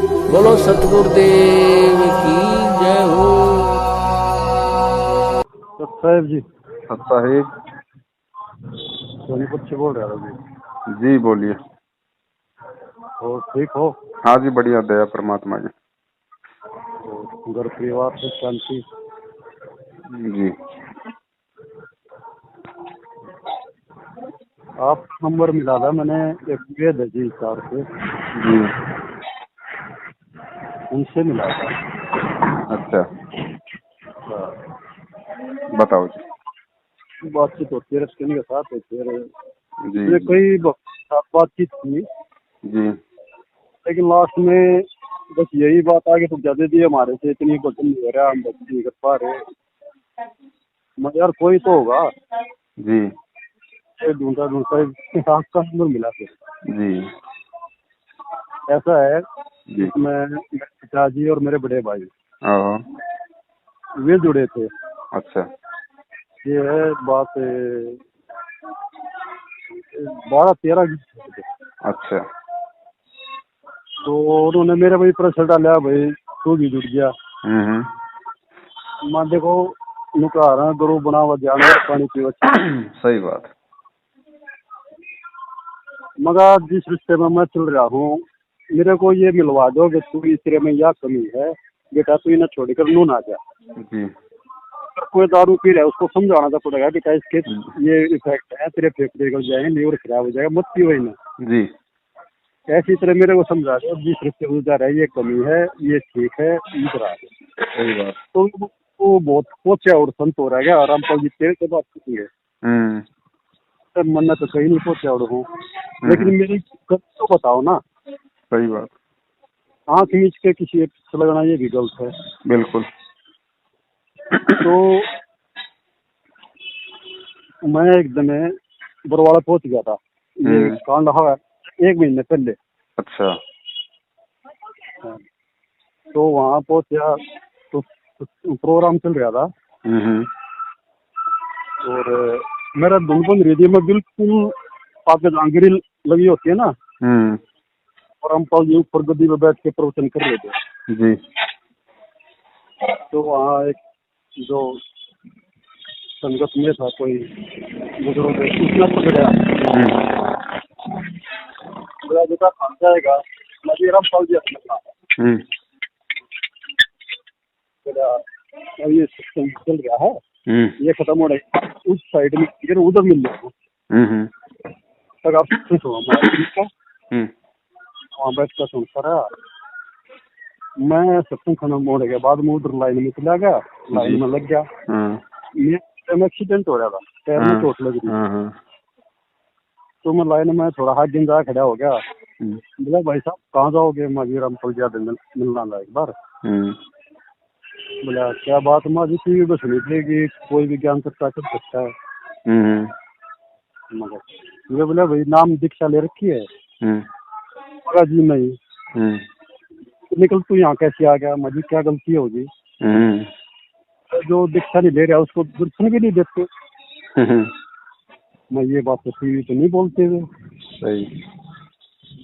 बोलो सतगुरुदेव की जय हो। साहब जी साहिब सोनीपत से बोल रहा था जी बोलिए। और ठीक हो? हाँ जी बढ़िया, दया परमात्मा की। तो घर परिवार से शांति? जी आपका नंबर मिला था मैंने, एक वेद है जी सर से, जी। उनसे मिला था। अच्छा हाँ, बताओ जी। बातचीत होती है रश्मि के साथ होती है। जी इसमें कई साथ बातचीत की, जी लेकिन लास्ट में बस यही बात आगे तो ज्यादा दी हमारे से, इतनी बचन नहीं हो रहा, हम बच्चे नहीं कर पा रहे। मगर यार कोई तो होगा, जी ये ढूंढता ढूंढता आपका नंबर मिला फिर। जी ऐसा है, जी। इसमें मेरे पिताजी और मेरे बड़े भाई ओहो, वे जुड़े थे। अच्छा ये है बात 12-13 की थे। अच्छा तो उन्होंने मेरे भाई प्रेशर डाला, भाई तू भी जुड़ गया। हम्म। मैं देखो नुका रहा गुरु बना हुआ जानवर पानी पीवा। सही बात। मगर जिस रिश्ते में मैं चल रहा हूँ, मेरे को ये मिलवा दो कि तू इस में यह कमी है बेटा, तू इन्हें छोड़कर नू ना जा। जी अगर कोई दारू पी रहा है उसको समझाना तो पड़ेगा बेटा इसके ये इफेक्ट है, तेरे फेफड़े निकल जाएंगे, लीवर खराब हो जाएगा, मत पियो इन्हें। जी ऐसी तरह मेरे को समझा दो, जिस रिश्ते में जा रहा है ये कमी है, ये ठीक है, इधर आ जाओ। सही बात। तो वो बहुत पहुंचा और संत हो रहा है। रामपाल जी तेरे से बात की है, हम्म सर मन तो कहीं नहीं पहुंचा और हूँ, लेकिन मेरी गलत तो बताओ ना। सही बात। आँख मीच के किसी एक से लगाना ये भी गलत है। बिल्कुल। तो मैं एक दिन बरवाड़ा पहुंच गया था, ये कांड हुआ 1 महीने पहले। अच्छा तो वहाँ पहुंचा तो प्रोग्राम चल रहा था हम्म और मेरा धुन बन रही थी। मैं बिल्कुल आगे जांगिरी लगी होती है ना, हम्म। और हम जी ऊपर गद्दी पे बैठ के प्रवचन कर रहे थे। जी तो वहाँ एक जो संगत में था कोई बुजुर्ग, उसने पकड़ा मेरा बेटा फंस जाएगा। मैं रामपाल जी अपने था हम्म मेरा, अब ये सिस्टम चल रहा है, हम्म ये खत्म हो रहा है, उस साइड में फिर उधर मिल जाओ हम्म तक आप सुनो। मैं ठीक है हम्म वहाँ बैठ कर सुनता रहा। मैं सत्संग खाना मोड़ के बाद में उधर लाइन में चला गया, लाइन में लग गया। मेरा एक्सीडेंट हो रहा था, पैर में चोट लग रही। तो मैं लाइन में थोड़ा हाथ दिन जा खड़ा हो गया। बोला भाई साहब कहाँ जाओगे? मैं रामपाल जी मिलना था एक बार। बोला क्या बात? माँ जी टीवी पे सुनी थी कि कोई भी ज्ञान चर्चा कर सकता है। मगर मुझे बोला भाई नाम दीक्षा ले रखी है? बोला जी नहीं। तो निकल तू यहाँ कैसे आ गया? मुझे क्या गलती होगी? जो दीक्षा नहीं ले रहा उसको दर्शन भी नहीं देते। मैं ये बात तो टीवी पे नहीं बोलते हुए। सही।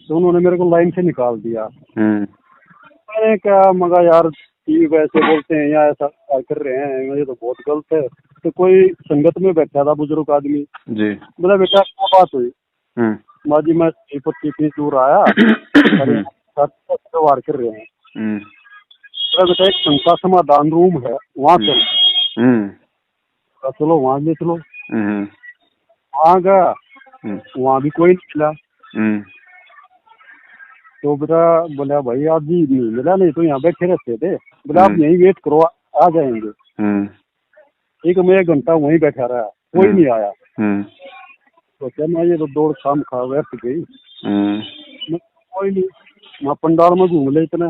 तो उन्होंने मेरे को लाइन से निकाल दिया। मैंने क्या मगर यार टीवी पे ऐसे बोलते हैं या ऐसा कर रहे हैं, मुझे तो बहुत गलत है। तो कोई संगत में बैठा था बुजुर्ग आदमी जी, बोला बेटा क्या बात हुई? माँ जी मैं 25 दूर आया व्यवहार कर रहे हैं। बोला बेटा एक शंका समाधान रूम है वहाँ चल। चलो वहाँ ले चलो। वहाँ गया, वहाँ भी कोई नहीं मिला। तो बेटा बोला भाई आज भी नहीं मिला, नहीं तो यहाँ बैठे रहते थे। बोला आप यहीं वेट करो आ जाएंगे। एक मैं 1 घंटा वहीं बैठा रहा, कोई नहीं आया। तो क्या मैं ये तो दौड़ शाम खा व्यर्थ गई। कोई नहीं, वहाँ पंडाल में घूम ले इतना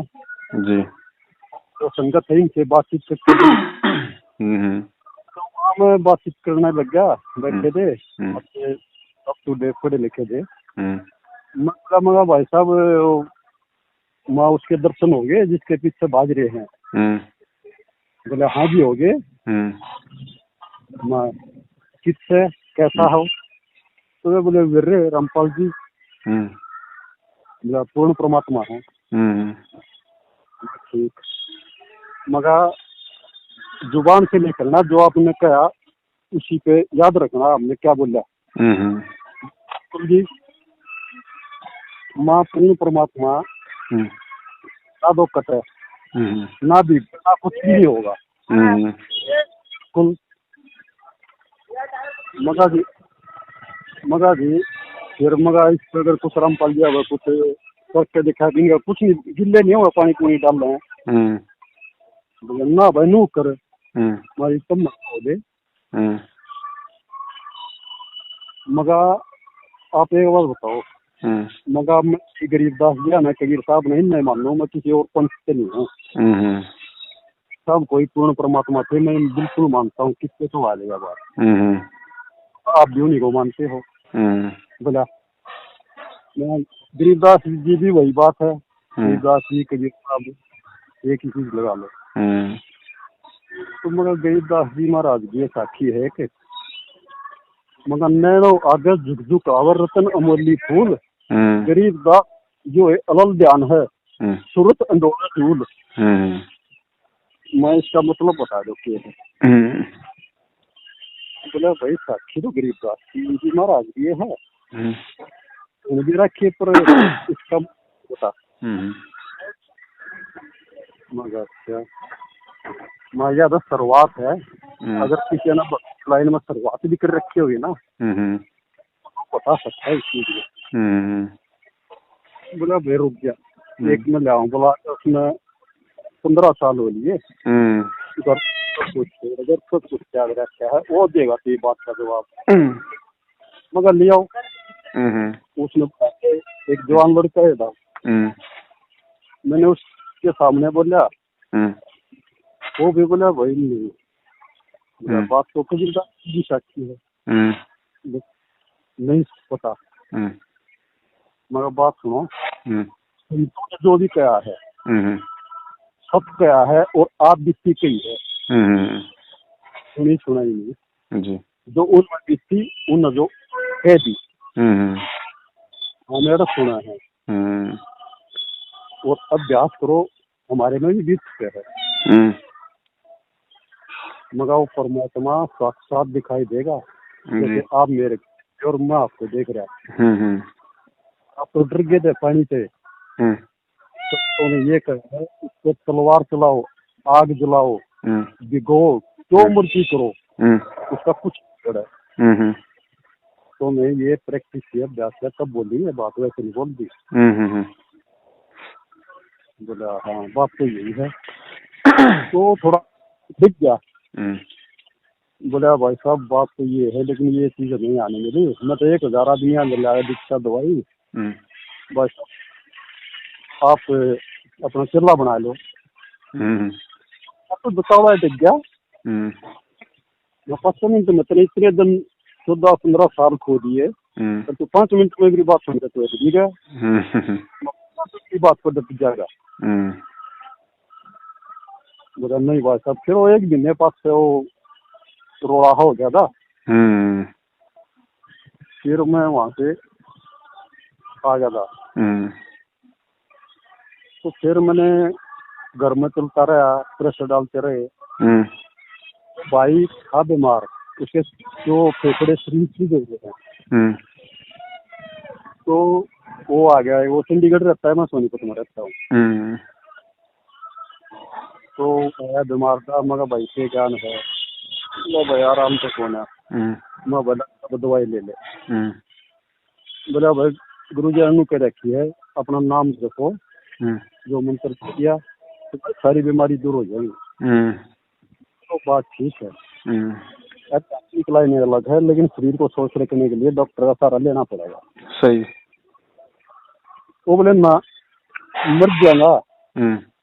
जी। तो संगत है इनसे बातचीत करते तो वहाँ मैं बातचीत करने लग गया। बैठे थे अच्छे अप टू डेट पढ़े लिखे थे। मगा भाई साहब माँ उसके दर्शन हो गए जिसके पीछे भाग रहे हैं? बोले हाँ जी हो गए। माँ किससे कैसा हो? तो वे बोले वीर रामपाल जी। बोला पूर्ण परमात्मा है। ठीक, मगर जुबान से निकलना, जो आपने कहा उसी पे याद रखना। आपने क्या बोला जी, माँ पूर्ण परमात्मा ना दो कटे ना भी ना कुछ भी नहीं होगा कुल। मगा जी फिर मगा इस पर अगर कुछ रामपाल जी अगर कुछ करके दिखा देंगे, कुछ नहीं गिल्ले नहीं होगा, पानी पूरी डाल रहे हैं ना भाई नू कर हमारी कम हो दे। मगा आप एक बार बताओ, मगा मैं गरीबदास जी ना कबीर साहब नहीं मानो, मैं किसी और पंथ से नहीं हूँ, सब कोई पूर्ण परमात्मा थे, मैं बिल्कुल मानता हूँ। किससे तो आ जाएगा बात, आप भी उन्हीं को मानते हो। बोला मैं गरीबदास जी भी वही बात है, गरीबदास जी कबीर साहब एक ही चीज लगा लो। तो मगर गरीबदास जी महाराज की साखी है कि मगर नैनो आगे झुक झुक आवर रतन अमोली फूल, गरीबदास जो है अलल ध्यान है सूरत अंडोला चूल। मैं इसका मतलब बता दो क्या है। बोला भाई साक्षी तो गरीबदास जी महाराज ये है, भी रखिए पर इसका बता। मगर क्या मैं ज्यादा शुरुआत है, अगर किसी ने लाइन में शुरुआत भी कर रखी होगी ना बता सकता है इस चीज में। बोला भाई रुक जा, एक में ले आऊँ। बोला उसमें 15 साल हो लिए, अगर कुछ याद रखा है वो देगा तो बात का जवाब। मगर ले आओ। उसने एक जवान लड़का है था, मैंने उसके सामने बोला, वो भी बोला भाई नहीं, बात तो कबीर की साक्षी है नहीं पता। मगर बात सुनो, तुमने जो भी कहा है सब कहा है और आप बीती कही है, सुनी सुनाई नहीं जी, जो उन बीती उन जो है दी हमें सुना है और अभ्यास करो, हमारे में भी बीत चुके है। मगर वो परमात्मा साक्षात दिखाई देगा, जैसे आप मेरे और मैं आपको देख रहा। आप तो डर गए थे पानी से, तो ये कहना है उसको तलवार चलाओ, आग जलाओ, भिगो, जो मर्जी करो, उसका कुछ नहीं है। तो मैं ये प्रैक्टिस किया, अभ्यास किया, तब बोली ये बात, वैसे नहीं बोल दी। बोला हाँ बात तो यही है। तो थोड़ा दिख गया। बोला भाई साहब बात तो ये है, लेकिन ये चीज नहीं आने मिली। मैं तो 1000 आदमी लाया दीक्षा दवाई, बस आप अपना चिल्ला बना लो। अब तो बताओ दिख गया। मैं 5 मिनट में तेरे इतने दिन 14-15 साल खो दिए, तो 5 मिनट में मेरी बात सुन के तो ठीक है बात को डट जाएगा। बोला नहीं भाई साहब, फिर वो एक महीने पास से वो रोड़ा हो गया था। फिर मैं वहां से आ गया था। तो फिर मैंने घर में चलता रहा, प्रेशर डालते रहे। भाई था बीमार, उसके जो फेफड़े शरीर की गए हैं, तो वो आ गया। वो चंडीगढ़ रहता है, मैं सोनीपत में रहता हूँ। तो आया बीमार था, मगर भाई से ज्ञान है, भाई आराम से सोना। मैं बोला दवाई ले ले। बोला भाई गुरु जी अनु के रखी है, अपना नाम रखो, जो मंत्र किया तो सारी बीमारी दूर हो जाएगी। तो बात ठीक है। लाइन अलग है, लेकिन शरीर को स्वस्थ रखने के लिए डॉक्टर का सहारा लेना पड़ेगा। सही। वो बोले ना मर जाऊंगा,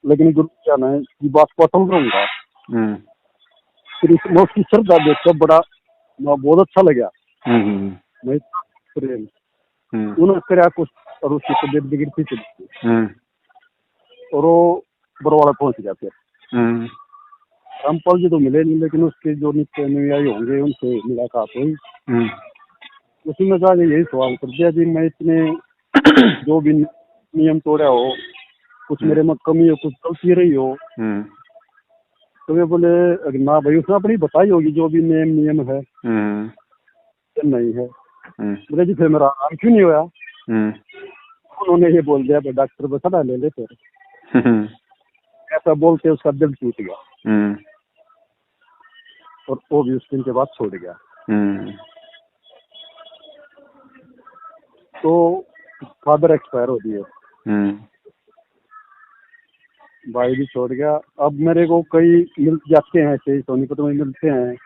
लेकिन गुरु क्या है की बात को अटल रहूंगा। फिर मैं उसकी श्रद्धा देखकर बड़ा बहुत अच्छा लगा। मैं प्रेम उन्होंने कराया कुछ, और उसकी तबियत बिगड़ती चली और वो बरवाड़ा पहुंच गया। फिर रामपाल जी तो मिले नहीं, लेकिन उसके जो नित्य अनुयायी होंगे उनसे मुलाकात हुई। उसी में जाके यही सवाल कर दिया जी, मैं इतने जो भी नियम तोड़ा हो कुछ मेरे में कमी हो, कुछ गलती रही हो। तो वे बोले ना भाई, उसने अपनी बताई होगी जो भी नियम है या नहीं है। बोले जी फिर मेरा आराम क्यों नहीं होया? उन्होंने ये बोल दिया डॉक्टर को सलाह ले ले फिर। ऐसा बोलते उसका दिल टूट गया और वो भी उस दिन के बाद छोड़ गया। तो फादर एक्सपायर हो दिए, भाई भी छोड़ गया। अब मेरे को कई मिल जाते हैं ऐसे सोनीपत में मिलते हैं।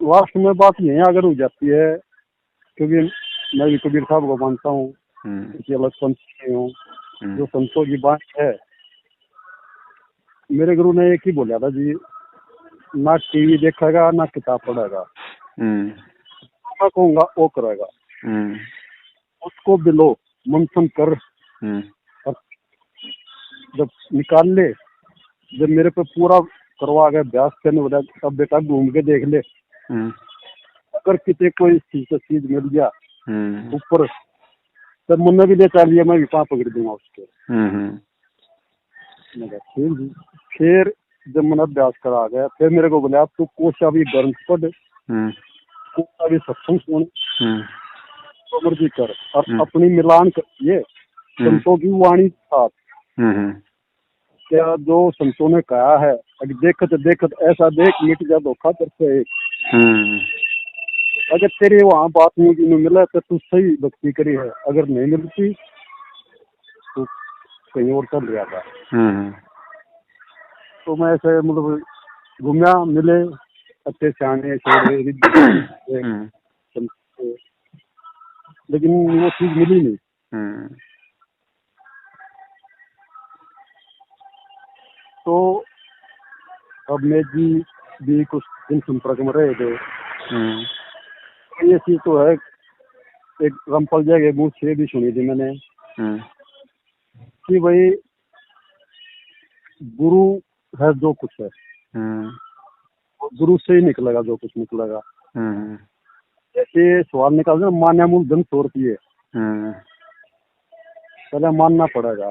लास्ट में बात यही अगर हो जाती है, क्योंकि मैं भी कबीर साहब को मानता हूँ, किसी अलग संत नहीं हूँ। जो संतों की बात है, मेरे गुरु ने एक ही बोला था जी, ना टीवी देखेगा ना किताब पढ़ेगा, मैं कहूँगा वो करेगा। उसको बिलो मंथन कर, और जब निकाल ले, जब मेरे पे पूरा करवा गया अभ्यास करने वाला, तब बेटा घूम के देख ले, अगर किसी कोई चीज मिल गया ऊपर, तब मुन्ने भी ले चल लिया, मैं भी पाँव पकड़ दूंगा उसके। फिर जब मैंने अभ्यास करा गया, फिर मेरे को बोला तू कोशा भी गर्म पढ़, कोशा भी सत्संग सुन, तो मर्जी कर, और अपनी मिलान करिए संतों की वाणी के साथ। क्या जो संतों ने कहा है, अगर देखत देखत ऐसा देख मिट जा धोखा करते एक। अगर तेरे वहाँ बात नहीं मिला तो तू सही भक्ति करी है, अगर नहीं मिलती तो कहीं और चल रहा था। तो मैं ऐसे मतलब घूमया, मिले अच्छे सियाने छोड़े, लेकिन वो चीज मिली नहीं। तो अब मैं जी भी कुछ दिन संपर्क में रहे थे। ये चीज तो है, एक रामपाल जी के मुँह से भी सुनी थी मैंने कि भाई गुरु है जो कुछ है, गुरु से ही निकलेगा जो कुछ निकलेगा। जैसे सवाल निकाल ना, मान्या मूल धन 100 रुपये, पहले मानना पड़ेगा,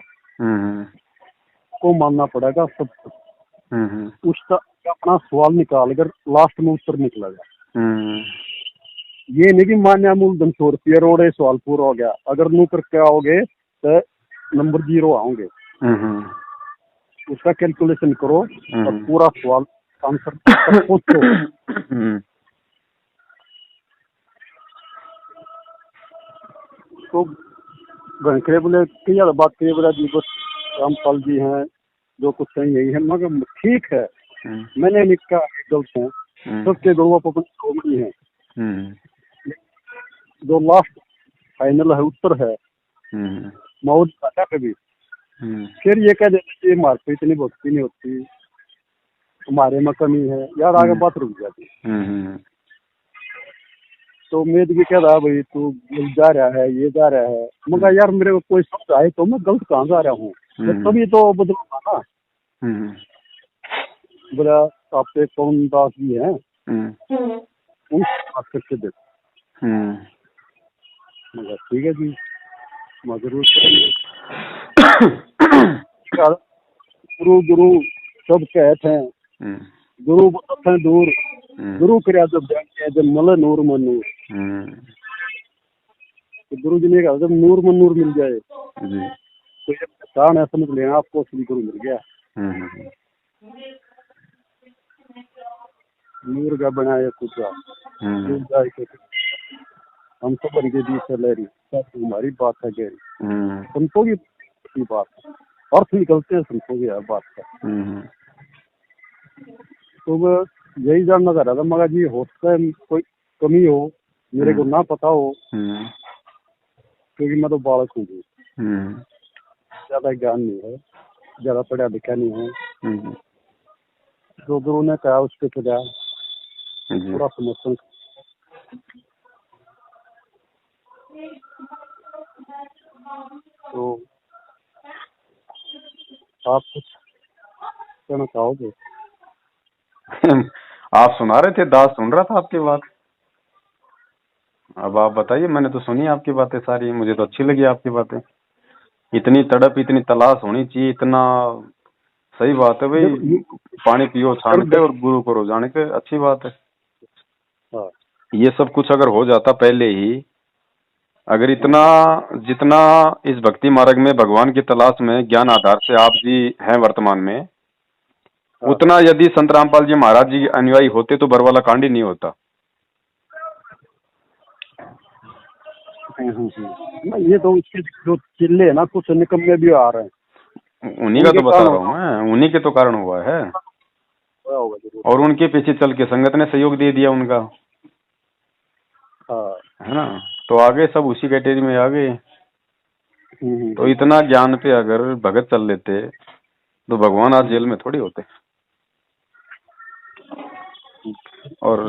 को मानना पड़ेगा सब कुछ। उसका अपना सवाल निकाल कर लास्ट में उत्तर निकलेगा। ये नहीं कि मान्या मूल धन 100 रुपये रोड़े सवाल पूरा हो गया, अगर नू करके आओगे तो नंबर 0 आओगे। उसका कैलकुलेशन करो और पूरा सवाल आंसर तक पहुंचो। तो घंटे बोले कई ज्यादा बात करिए, बोला जी बस रामपाल जी हैं जो कुछ है यही है, मगर ठीक है मैंने लिखा गलत है, सबके गुरु अपन कॉमेडी है। जो लास्ट फाइनल है उत्तर है मौज का कभी। फिर ये कह देते कि हमारे पे इतनी भक्ति नहीं होती, हमारे में कमी है यार, आगे बात रुक जाती। तो मैं भी कह रहा भाई तू जा रहा है, ये जा रहा है, मगर यार मेरे को कोई समझ आए तो मैं गलत कहाँ जा रहा हूँ, तभी तो बदलूंगा ना। बोला आपके पवन दास जी हैं, बात करके देखो। मगर ठीक है जी, मैं जरूर गुरु गुरु सब कहते हैं, गुरु बहुत है दूर, गुरु कृपा जब जाते जब मल नूर मन नूर। तो गुरु जी ने कहा जब नूर मन नूर मिल जाए तो ये पहचान है, समझ लेना आपको असली गुरु मिल गया। नूर का बनाया कुछ हम सब बन के बीच लहरी, तुम्हारी बात है गहरी, संतों की बात है, अर्थ निकलते हैं संतों की बात का। तो मैं यही जानना चाह रहा था, मगर जी हो सकता है कोई कमी हो, मेरे को ना पता हो, क्योंकि मैं तो बालक हूँ, ज्यादा ज्ञान नहीं है, ज्यादा पढ़ा लिखा नहीं है। जो गुरु ने कहा उसके चला, पूरा समर्थन। तो आप कुछ कहना चाहोगे? आप सुना रहे थे, दास सुन रहा था आपकी बात। अब आप बताइए, मैंने तो सुनी आपकी बातें सारी, मुझे तो अच्छी लगी आपकी बातें। इतनी तड़प, इतनी तलाश होनी चाहिए, इतना सही बात है भाई। देखो ये पानी पियो छान के और गुरु करो जान के, अच्छी बात है। हाँ, ये सब कुछ अगर हो जाता पहले ही, अगर इतना जितना इस भक्ति मार्ग में भगवान की तलाश में ज्ञान आधार से आप जी हैं वर्तमान में, हाँ, उतना यदि संत रामपाल जी महाराज जी के अनुयायी होते तो बरवाला कांड ही नहीं होता। ये तो उसके जो चिल्ले है ना, कुछ निकम्मे भी आ रहे हैं, उन्हीं का उनके तो बता कारण रहा हूँ मैं, उन्हीं के तो कारण हुआ है। होगा जरूर। और उनके पीछे चल के संगत ने सहयोग दे दिया उनका, हाँ। है ना। तो आगे सब उसी कैटेगरी में आ गए। तो इतना ज्ञान पे अगर भगत चल लेते तो भगवान आज जेल में थोड़ी होते। और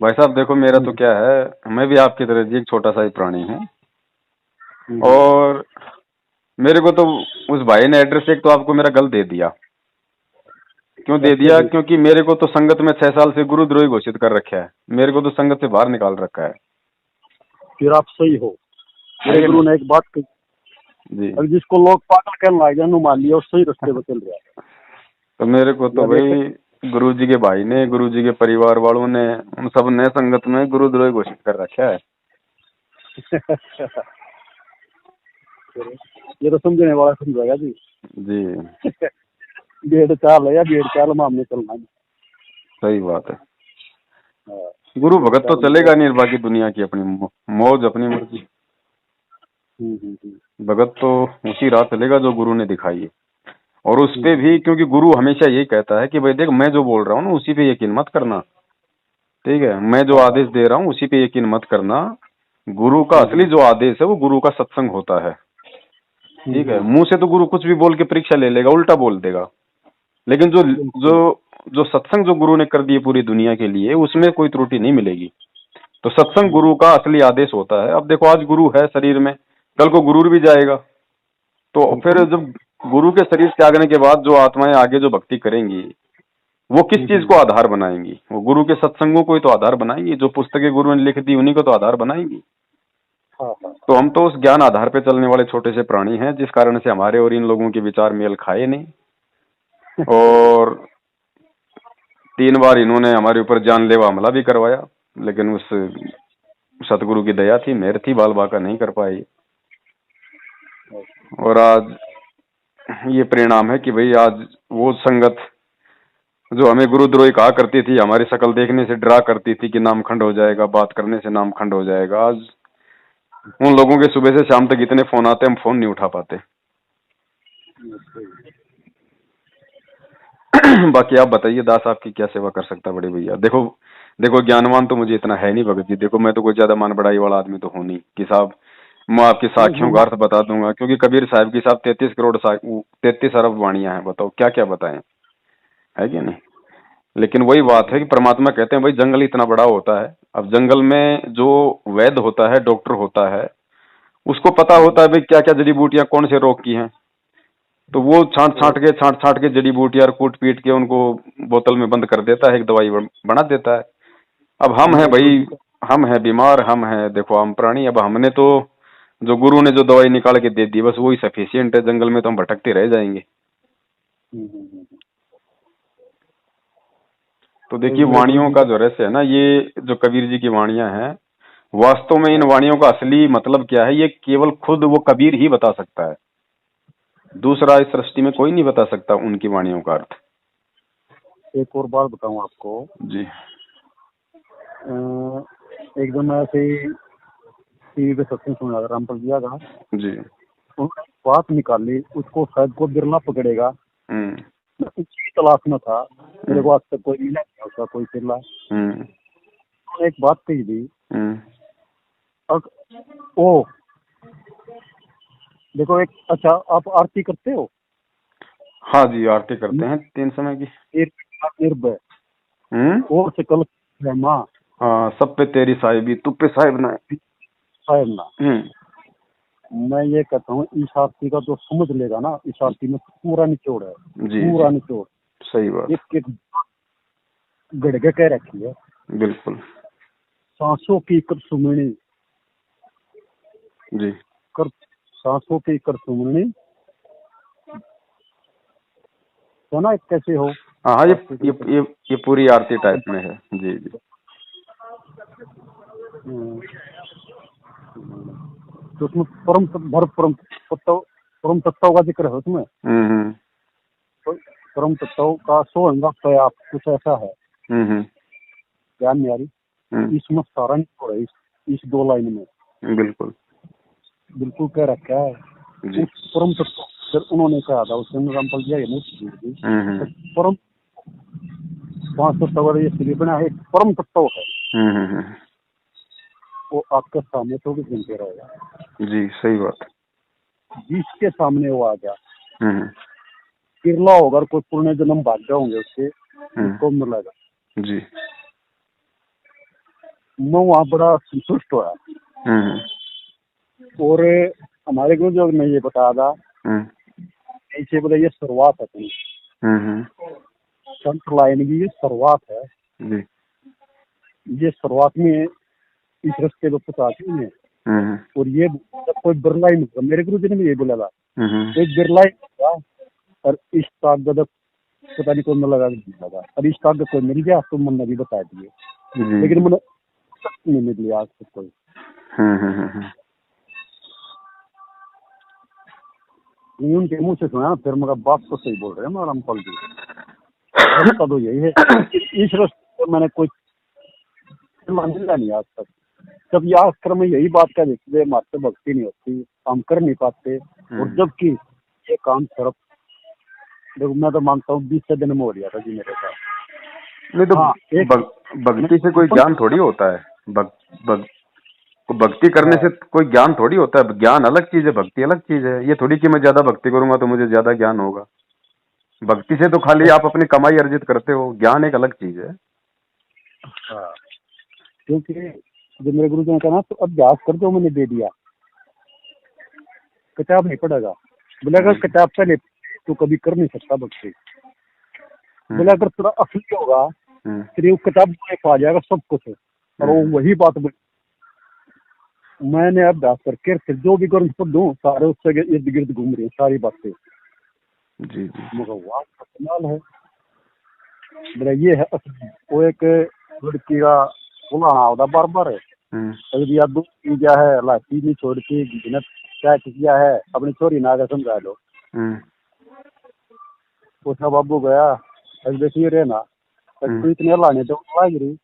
भाई साहब देखो, मेरा तो क्या है, मैं भी आपकी तरह जी एक छोटा सा ही प्राणी हूँ। और मेरे को तो उस भाई ने एड्रेस एक तो आपको मेरा गलत दे दिया। क्यों दे दिया? क्योंकि मेरे को तो संगत में 6 साल से गुरुद्रोही घोषित कर रखा है, मेरे को तो संगत से बाहर निकाल रखा है। फिर आप सही हो। मेरे गुरु ने एक बात कही जी, अब जिसको लोग पागल कहने लग जाए, मान लिया सही रास्ते पर चल रहा है। तो मेरे को तो भाई गुरु जी के भाई ने, गुरु जी के परिवार वालों ने, उन सब ने संगत में गुरुद्रोही घोषित कर रखा है। ये तो समझने वाला समझेगा जी। जी बेड़ चाल है या बेड़ चाल में हमने चलना है। सही बात है। हाँ, गुरु भगत तो चलेगा नहीं, बाकी दुनिया की अपनी मौज, अपनी मर्जी। भगत तो उसी राह चलेगा जो गुरु ने दिखाई है। और उस पे भी, क्योंकि गुरु हमेशा यही कहता है कि भाई देख, मैं जो बोल रहा हूँ ना उसी पे यकीन मत करना, ठीक है। मैं जो आदेश दे रहा हूँ उसी पे यकीन मत करना। गुरु का असली जो आदेश है वो गुरु का सत्संग होता है, ठीक है। मुंह से तो गुरु कुछ भी बोल के परीक्षा ले लेगा, उल्टा बोल देगा, लेकिन जो जो जो सत्संग जो गुरु ने कर दिए पूरी दुनिया के लिए, उसमें कोई त्रुटि नहीं मिलेगी। तो सत्संग गुरु का असली आदेश होता है। अब देखो, आज गुरु है शरीर में, कल को गुरु भी जाएगा। तो फिर जब गुरु के शरीर त्यागने के बाद जो आत्माएं आगे जो भक्ति करेंगी, वो किस चीज को आधार बनाएंगी? वो गुरु के सत्संगों को ही तो आधार बनाएंगी। जो पुस्तकें गुरु ने लिख दी उन्हीं को तो आधार बनाएंगी। तो हम तो उस ज्ञान आधार पे चलने वाले छोटे से प्राणी हैं, जिस कारण से हमारे और इन लोगों के विचार मेल खाए नहीं। और 3 बार इन्होंने हमारे ऊपर जानलेवा हमला भी करवाया, लेकिन उस सतगुरु की दया थी, मेहर थी, बाल बाका नहीं कर पाई। और आज ये परिणाम है कि भाई आज वो संगत जो हमें गुरुद्रोही कहा करती थी, हमारी शक्ल देखने से डरा करती थी कि नाम खंड हो जाएगा, बात करने से नाम खंड हो जाएगा, आज उन लोगों के सुबह से शाम तक इतने फोन आते, हम फोन नहीं उठा पाते। बाकी आप बताइए, दास आपकी क्या सेवा कर सकता है बड़े भैया? देखो देखो, ज्ञानवान तो मुझे इतना है नहीं भगत जी। देखो, मैं तो कोई ज्यादा मान बढ़ाई वाला आदमी तो हूं नहीं कि साहब मैं आपकी साखियों का अर्थ बता दूंगा, क्योंकि कबीर साहब की साहब 33 अरब वाणियां हैं, बताओ क्या क्या बताएं, है कि नहीं। लेकिन वही बात है कि परमात्मा कहते हैं भाई जंगल इतना बड़ा होता है। अब जंगल में जो वैद्य होता है, डॉक्टर होता है, उसको पता होता है भाई क्या क्या जड़ी बूटियां कौन से रोग की हैं। तो वो छांट छांट के जड़ी बूटियां कूट पीट के उनको बोतल में बंद कर देता है, एक दवाई बना देता है। अब हम हैं भाई, हम हैं बीमार, हम हैं देखो हम प्राणी। अब हमने तो जो गुरु ने जो दवाई निकाल के दे दी, बस वही सफिशियंट है। जंगल में तो हम भटकते रह जाएंगे। तो देखिए, वाणियों का जो रहस्य है ना, ये जो कबीर जी की वाणियां हैं, वास्तव में इन वाणियों का असली मतलब क्या है, ये केवल खुद वो कबीर ही बता सकता है। दूसरा इस सृष्टि में कोई नहीं बता सकता उनकी वाणियों का अर्थ। एक और बात बताऊं आपको जी। एकदम ऐसे ही टीवी पे सत्संग सुन रहा था रामपाल जी का जी। बात निकाली, उसको शायद को बिरला पकड़ेगा, मैं उसकी तलाश में था। मेरे को आज तक कोई मिला नहीं उसका, कोई बिरला। एक बात कही थी, ओ देखो एक, अच्छा आप आरती करते हो? हाँ जी, आरती करते हैं 3 समय की। निर्भय और से कल माँ, हाँ, सब पे तेरी साहिबी, तू पे साहिब ना साहिब ना। मैं ये कहता हूँ, इस आरती का जो समझ लेगा ना, इस आरती में पूरा निचोड़ है। जी, पूरा निचोड़, सही बात। एक गड़गे कह रखी है। बिल्कुल। सांसों की करसुमणी जी। कर सांसों की करसुमणी सुना है कैसे हो। हाँ हाँ, ये पूरी आरती टाइप में है। जी जी। तो उसमें परम तत्व का जिक्र है उसमें। तो परम तत्व का 100 प्रयास कुछ ऐसा है, ध्यान नहीं आ रही। इसमें सारा हो रहा है इस 2 लाइन में। बिल्कुल बिल्कुल कह रखा है जी। उस परम तत्व। फिर उन्होंने कहा था उसने एग्जाम्पल दिया है मूर्ति। परम 5 तत्व ये शरीर बना है, परम तत्व है। वो आपके सामने 24 घंटे रहेगा। जी सही बात। जिसके सामने वो आ गया किरला होगा, कोई पुण्य जन्म भाग्य होंगे उसके, उसको मिलेगा जी। मैं वहाँ बड़ा संतुष्ट हुआ। और हमारे गुरुदेव ने ये बताया था ऐसे बोले ये शुरुआत है अपनी, संत लाइन की ये शुरुआत है जी। ये शुरुआत में इस रास्ते पे पहुंचाती है। और ये कोई बिरला ही नहीं, मेरे गुरु जी ने भी ये बोला था एक बिरला ही था। और इस ताकत पता नहीं कौन लगा और इस ताकत कोई मिल गया तो मन ने भी बता दिए, लेकिन मैंने नहीं मिल लिया आज तक कोई। उनके मुंह से सुना, फिर मेरा बात तो सही बोल रहे हैं ना रामपाल जी। रास्ता तो यही है, इस रास्ते पर मैंने कोई मिला नहीं आज तक। जब यह क्रम में यही बात कह देते हमारे भक्ति नहीं होती, हम कर नहीं पाते। और जबकि ये काम सिर्फ देखो मैं तो मानता हूँ 20 दिन में हो गया था जी मेरे साथ। नहीं तो भक्ति से कोई ज्ञान थोड़ी होता है। भक्ति करने से कोई ज्ञान थोड़ी होता है। ज्ञान अलग चीज है, भक्ति अलग चीज है। ये थोड़ी कि मैं ज्यादा भक्ति करूंगा तो मुझे ज्यादा ज्ञान होगा। भक्ति से तो खाली आप अपनी कमाई अर्जित करते हो, ज्ञान एक अलग चीज है। हाँ, क्योंकि जब मेरे गुरु जी ने कहा तो अभ्यास कर दो, मैंने दे दिया, किताब नहीं पढ़ेगा। बोला अगर किताब से नहीं तो कभी कर नहीं सकता भक्ति। बोला अगर थोड़ा असली होगा फिर वो किताब में पा जाएगा सब कुछ। और वो वही बात मैंने अभ्यास करके फिर जो भी ग्रंथ पढ़ दूं सारे उससे इर्द गिर्द घूम रही है सारी बातें। जी वाह कमाल है। बोला ये है असली। वो एक लड़की का बुलाना होता बार बार है, अभी आप दूध पी गया है, लाठी नहीं छोड़ के बिना क्या किया है, अपनी छोरी ना आगे समझा लो। उसका बाबू गया देखिए रे ना तो इतने लाने तो लाग रही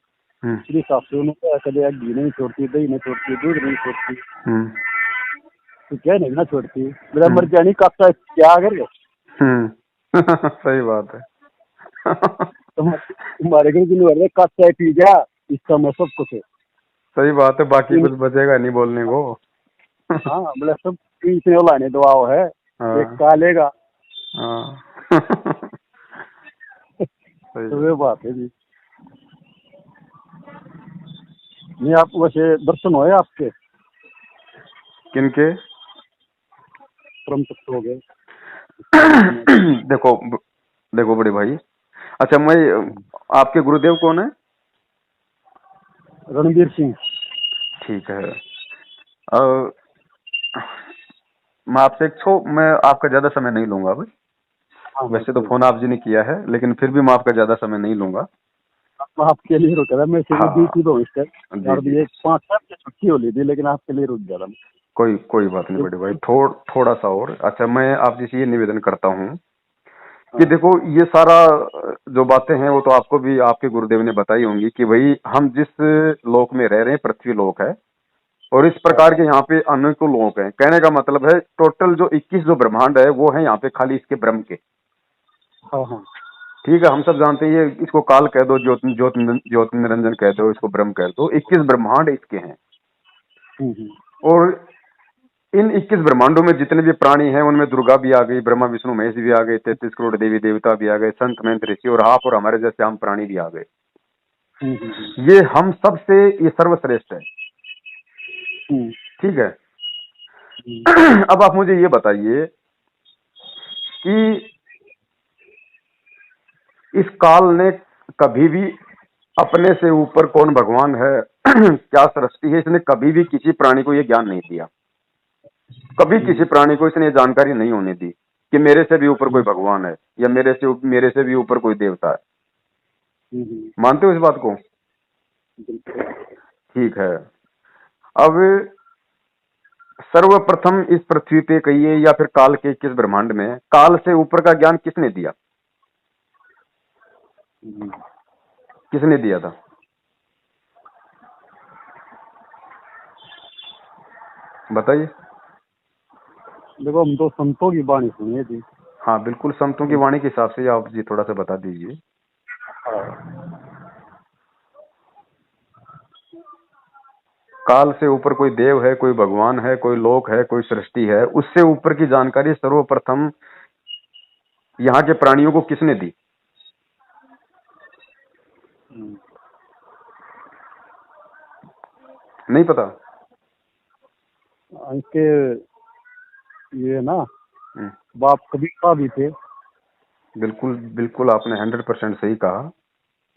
श्री सासू ने कदे घी नहीं छोड़ती, दही नहीं छोड़ती, दूध नहीं छोड़ती, तो क्या नहीं ना छोड़ती। मेरा मर जानी काका क्या कर सही बात है। तुम्हारे घर की काका पी गया इसका मैं सब कुछ है। सही बात है, बाकी कुछ बचेगा नहीं बोलने को। हाँ बोले सब इतने लाने दुआओ है, एक का लेगा। तो वे बात है जी। नहीं आप वैसे दर्शन हुए आपके? किनके? परम तत्व हो गए। देखो बड़े भाई, अच्छा मैं आपके गुरुदेव कौन है? रणवीर सिंह। ठीक है। मैं आपसे मैं आपका ज्यादा समय नहीं लूंगा अभी। वैसे तो फोन आप जी ने किया है लेकिन फिर भी मैं आपका ज्यादा समय नहीं लूंगा। आपके लिए रुका था मैं ड्यूटी दो इसके और ये 5 साल की छुट्टी हो ली थी, लेकिन आपके लिए रुक गया था। कोई बात नहीं बड़े भाई, थोड़ा सा और। अच्छा मैं आप जी से ये निवेदन करता हूँ कि देखो ये सारा जो बातें हैं वो तो आपको भी आपके गुरुदेव ने बताई होंगी कि भाई हम जिस लोक में रह रहे हैं पृथ्वी लोक है और इस प्रकार के यहाँ पे अनेकों लोक हैं। कहने का मतलब है टोटल जो 21 जो ब्रह्मांड है वो है यहाँ पे खाली इसके ब्रह्म के। ठीक है, हम सब जानते हैं ये इसको काल कह दो, ज्योति निरंजन कह दो, इसको ब्रह्म कह दो। 21 ब्रह्मांड इसके हैं और इन 21 ब्रह्मांडों में जितने भी प्राणी हैं उनमें दुर्गा भी आ गई, ब्रह्मा विष्णु महेश भी आ गए, 33 करोड़ देवी देवता भी आ गए, संत महंत ऋषि और आप और हमारे जैसे आम प्राणी भी आ गए। ये हम सब से ये सर्वश्रेष्ठ है। ठीक है। अब आप मुझे ये बताइए कि इस काल ने कभी भी अपने से ऊपर कौन भगवान है क्या सृष्टि है, इसने कभी भी किसी प्राणी को ये ज्ञान नहीं दिया। कभी किसी प्राणी को इसने ये जानकारी नहीं होने दी कि मेरे से भी ऊपर कोई भगवान है या मेरे से भी ऊपर कोई देवता है। मानते हो इस बात को? ठीक है। अब सर्वप्रथम इस पृथ्वी पे कहिए या फिर काल के किस ब्रह्मांड में काल से ऊपर का ज्ञान किसने दिया? किसने दिया था? बताइए। देखो, हम तो संतों की वाणी सुनी थी। हाँ बिल्कुल, संतों की वाणी के हिसाब से आप जी थोड़ा सा बता दीजिए। काल से ऊपर कोई देव है, कोई भगवान है, कोई लोक है, कोई सृष्टि है, उससे ऊपर की जानकारी सर्वप्रथम यहाँ के प्राणियों को किसने दी? नहीं पता? इनके ये ना बाप कबीर साहब भी थे। बिल्कुल बिल्कुल, आपने 100% सही कहा।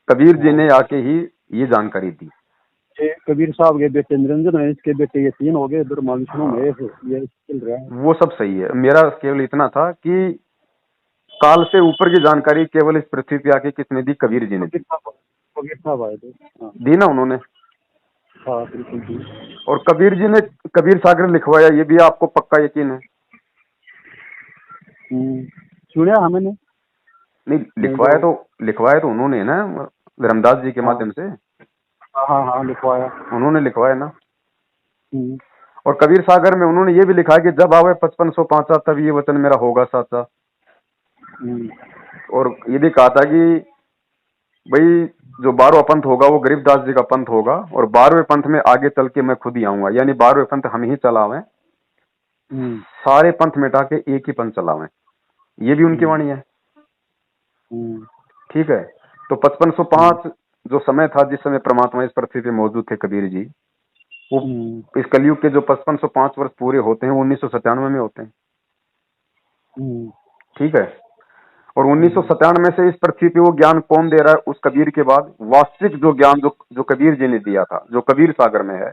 कबीर जी ने आके ही ये जानकारी दी। कबीर साहब के बेटे निरंजन है, इसके बेटे ये 3 हो गए, इधर मानसरों में ये चल रहा है। वो सब सही है, मेरा केवल इतना था कि काल से ऊपर की जानकारी केवल इस पृथ्वी पे आके किसने दी? कबीर जी ने दी। कबीर साहब आए थे। दी ना उन्होंने? हाँ बिल्कुल दी। और कबीर जी ने कबीर सागर लिखवाया, ये भी आपको पक्का यकीन है? सुना हमें नहीं, लिखवाया तो उन्होंने ना, धर्मदास जी के माध्यम से। हाँ लिखवाया, उन्होंने लिखवाया ना। और कबीर सागर में उन्होंने ये भी लिखा है कि जब आवे 5505 तब ये वचन मेरा होगा साचा। और ये भी कहा था कि भाई जो 12वां पंथ होगा वो गरीबदास जी का पंथ होगा, और 12वें पंथ में आगे चल के मैं खुद ही आऊंगा, यानी 12वें पंथ हम ही चलावें, सारे पंथ मिटा के एक ही पंथ चलावें। ये भी उनकी वाणी है। ठीक है। तो 5505 जो समय था जिस समय परमात्मा इस पृथ्वी पे मौजूद थे कबीर जी, वो इस कलयुग के जो 5505 वर्ष पूरे होते हैं वो 1997 में होते हैं। ठीक है। और 1997 से इस पृथ्वी पे वो ज्ञान कौन दे रहा है? उस कबीर के बाद वास्तविक जो ज्ञान जो कबीर जी ने दिया था, जो कबीर सागर में है,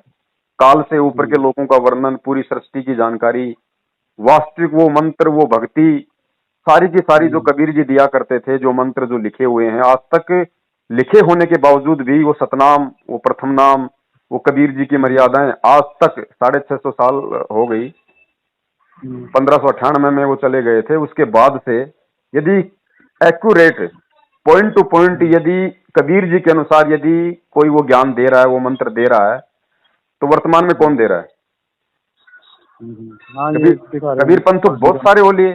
काल से ऊपर के लोगों का वर्णन, पूरी सृष्टि की जानकारी, वास्तविक वो मंत्र, वो भक्ति, सारी की सारी जो कबीर जी दिया करते थे, जो मंत्र जो लिखे हुए हैं आज तक, लिखे होने के बावजूद भी वो सतनाम, वो प्रथम नाम, वो कबीर जी की मर्यादाएं आज तक 650 साल हो गई। 1598 में वो चले गए थे। उसके बाद से यदि एक्यूरेट पॉइंट टू पॉइंट यदि कबीर जी के अनुसार यदि कोई वो ज्ञान दे रहा है, वो मंत्र दे रहा है, तो वर्तमान में कौन दे रहा है? कबीर पंथ तो बहुत सारे हो लिए,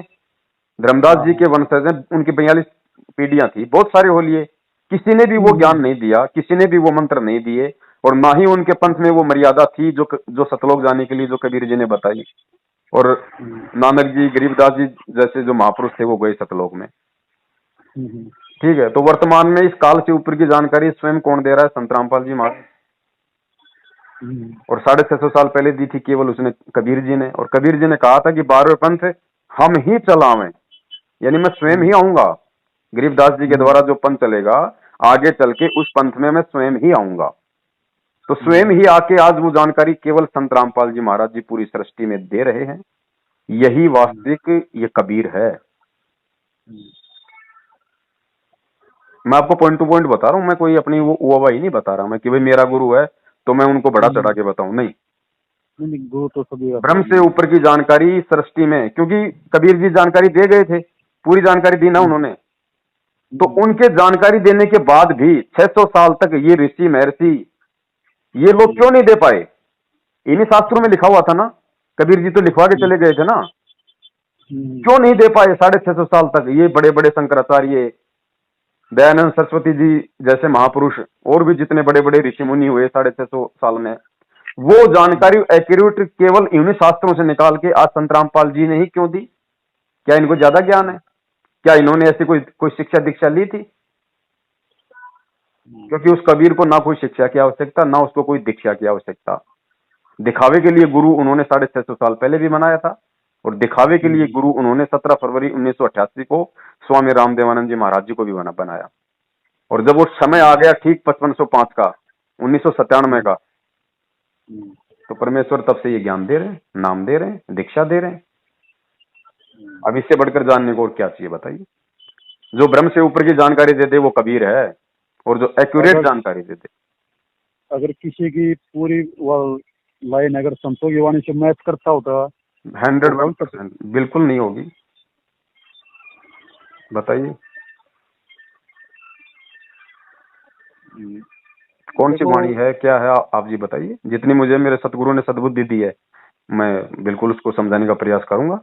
धर्मदास जी के वंशज हैं, उनकी 42 पीढ़ियां थी, बहुत सारे हो लिए, किसी ने भी वो ज्ञान नहीं दिया, किसी ने भी वो मंत्र नहीं दिए, और ना ही उनके पंथ में वो मर्यादा थी जो सतलोक जाने के लिए जो कबीर जी ने बताई। और नानक जी, गरीबदास जी जैसे जो महापुरुष थे वो गए सतलोक में। ठीक है। तो वर्तमान में इस काल से ऊपर की जानकारी स्वयं कौन दे रहा है? संत रामपाल जी महाराज। और 650 साल पहले दी थी केवल उसने कबीर जी ने। और कबीर जी ने कहा था कि 12वें पंथ हम ही चलावें, यानी मैं स्वयं ही आऊंगा। गरीबदास जी के द्वारा जो पंथ चलेगा आगे चल के उस पंथ में मैं स्वयं ही आऊंगा। तो स्वयं ही आके आज वो जानकारी केवल संत रामपाल जी महाराज जी पूरी सृष्टि में दे रहे हैं। यही वास्तविक ये कबीर है। मैं आपको पॉइंट टू पॉइंट बता रहा हूं, मैं कोई अपनी वो वाहवाही नहीं बता रहा मैं कि भाई मेरा गुरु है तो मैं उनको बढ़ा चढ़ा के बताऊं, नहीं। गुरु तो सभी ब्रह्म से ऊपर की जानकारी सृष्टि में, क्योंकि कबीर जी जानकारी दे गए थे, पूरी जानकारी दी ना उन्होंने, तो उनके जानकारी देने के बाद भी 600 साल तक ये ऋषि महर्षि ये लोग क्यों नहीं दे पाए? इन्हीं शास्त्रों में लिखा हुआ था ना, कबीर जी तो लिखवा के चले गए थे ना, क्यों नहीं दे पाए 650 साल तक ये बड़े बड़े शंकराचार्य, दयानंद सरस्वती जी जैसे महापुरुष, और भी जितने बड़े बड़े ऋषि मुनि हुए 650 साल में, वो जानकारी एक्यूरेट केवल इन्हीं शास्त्रों से निकाल के आज संत रामपाल जी ने ही क्यों दी? क्या इनको ज्यादा ज्ञान है? क्या इन्होंने ऐसी कोई शिक्षा दीक्षा ली थी? क्योंकि उस कबीर को ना कोई शिक्षा की आवश्यकता, ना उसको कोई दीक्षा की आवश्यकता। दिखावे के लिए गुरु उन्होंने 650 साल पहले भी बनाया था, और दिखावे के लिए गुरु उन्होंने 17 फरवरी 1988 को स्वामी रामदेवानंद जी महाराज जी को भी बनाया। और जब वो समय आ गया ठीक 5505 का, 1997 का, तो परमेश्वर तब से ये ज्ञान दे रहे हैं, नाम दे रहे हैं, दीक्षा दे रहे हैं। अब इससे बढ़कर जानने को और क्या चाहिए बताइए। जो ब्रह्म से ऊपर की जानकारी देते वो कबीर है, और जो एक्यूरेट जानकारी देते। अगर किसी की पूरी लाइन अगर संतों की वाणी से मैच करता होता 100% बिल्कुल नहीं होगी। बताइए कौन सी वाणी है, क्या है, आप जी बताइए। जितनी मुझे मेरे सतगुरु ने सद्बुद्धि दी है, मैं बिल्कुल उसको समझाने का प्रयास करूंगा।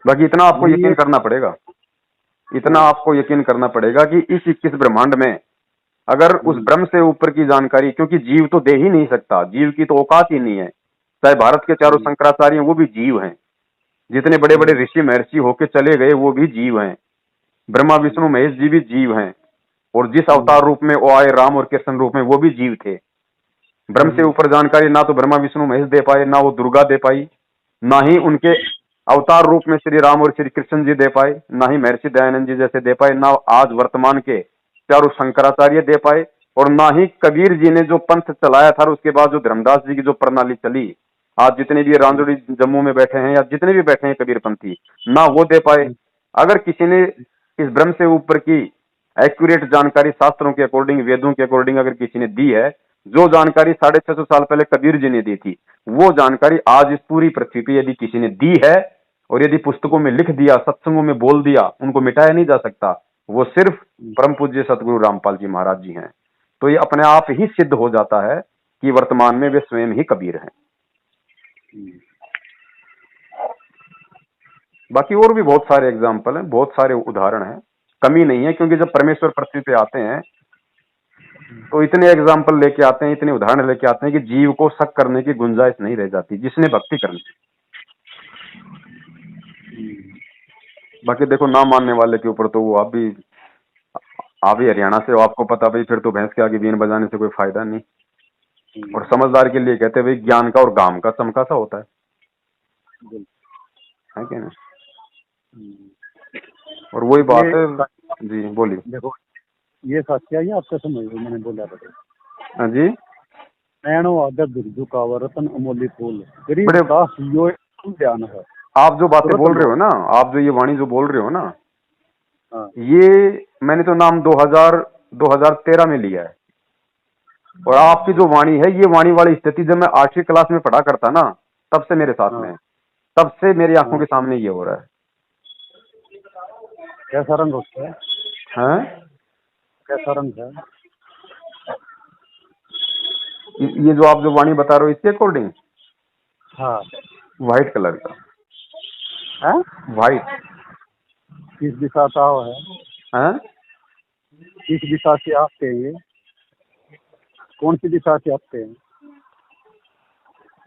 बाकी इतना आपको यकीन करना पड़ेगा, इतना आपको यकीन करना पड़ेगा कि इस 21 ब्रह्मांड में अगर उस ब्रह्म से ऊपर की जानकारी, क्योंकि जीव तो दे ही नहीं सकता, जीव की तो औकात ही नहीं है। चाहे भारत के चारों शंकराचार्य वो भी जीव हैं, जितने बड़े बड़े ऋषि महर्षि होके चले गए वो भी जीव हैं, ब्रह्मा विष्णु महेश जी भी जीव हैं, और जिस अवतार रूप में वो आए राम और कृष्ण रूप में वो भी जीव थे। ब्रह्म से ऊपर जानकारी ना तो ब्रह्मा विष्णु महेश दे पाए, ना वो दुर्गा दे पाई, ना ही उनके अवतार रूप में श्री राम और श्री कृष्ण जी दे पाए, ना ही महर्षि दयानंद जी जैसे दे पाए, ना आज वर्तमान के चारों शंकराचार्य दे पाए, और ना ही कबीर जी ने जो पंथ चलाया था, उसके बाद जो धर्मदास जी की जो प्रणाली चली, आज जितने भी रांजोड़ी जम्मू में बैठे हैं या जितने भी बैठे हैं कबीर पंथी, ना वो दे पाए। अगर किसी ने इस ब्रह्म से ऊपर की एक्यूरेट जानकारी शास्त्रों के अकॉर्डिंग, वेदों के अकॉर्डिंग अगर किसी ने दी है, जो जानकारी 650 साल पहले कबीर जी ने दी थी, वो जानकारी आज इस पूरी पृथ्वी पे यदि किसी ने दी है और यदि पुस्तकों में लिख दिया, सत्संगों में बोल दिया, उनको मिटाया नहीं जा सकता। वो सिर्फ परम पूज्य सतगुरु रामपाल जी महाराज जी हैं। तो ये अपने आप ही सिद्ध हो जाता है कि वर्तमान में वे स्वयं ही कबीर हैं। बाकी और भी बहुत सारे एग्जाम्पल हैं, बहुत सारे उदाहरण हैं, कमी नहीं है, क्योंकि जब परमेश्वर पृथ्वी पे आते हैं तो इतने एग्जाम्पल लेके आते हैं, इतने उदाहरण लेके आते हैं कि जीव को शक करने की गुंजाइश नहीं रह जाती, जिसने भक्ति करनी। बाकी देखो ना मानने वाले के ऊपर तो वो आप भी हरियाणा से हो, आपको पता भाई, फिर तो भैंस के आगे बीन बजाने से कोई फायदा नहीं। और समझदार के लिए कहते हैं भाई, ज्ञान का और गाम का चमका सा होता है क्या ना। और वही बात है जी, बोलिए। देखो ये सत्य है, आपका समझ लो, मैंने बोला था। हाँ जी, नैनो आदर दुर्जु का रतन अमोली फूल गरीब दास यो ध्यान है। आप जो बातें बोल रहे हो ना, आप जो ये वाणी जो बोल रहे हो ना, ये मैंने तो नाम 2013 में लिया है। और आपकी जो वाणी है, ये वाणी वाली स्थिति जब मैं 8वीं क्लास में पढ़ा करता ना, तब से मेरे साथ में है, तब से मेरी आंखों के सामने ये हो रहा है। कैसा रंग होता है? हैं? कैसा रंग है? ये जो आप जो वाणी बता रहे हो इसके अकॉर्डिंग, हाँ, व्हाइट कलर का है। व्हाइट। किस दिशा का है? हैं? किस दिशा से आते हैं ये? कौन सी दिशा से आते हैं?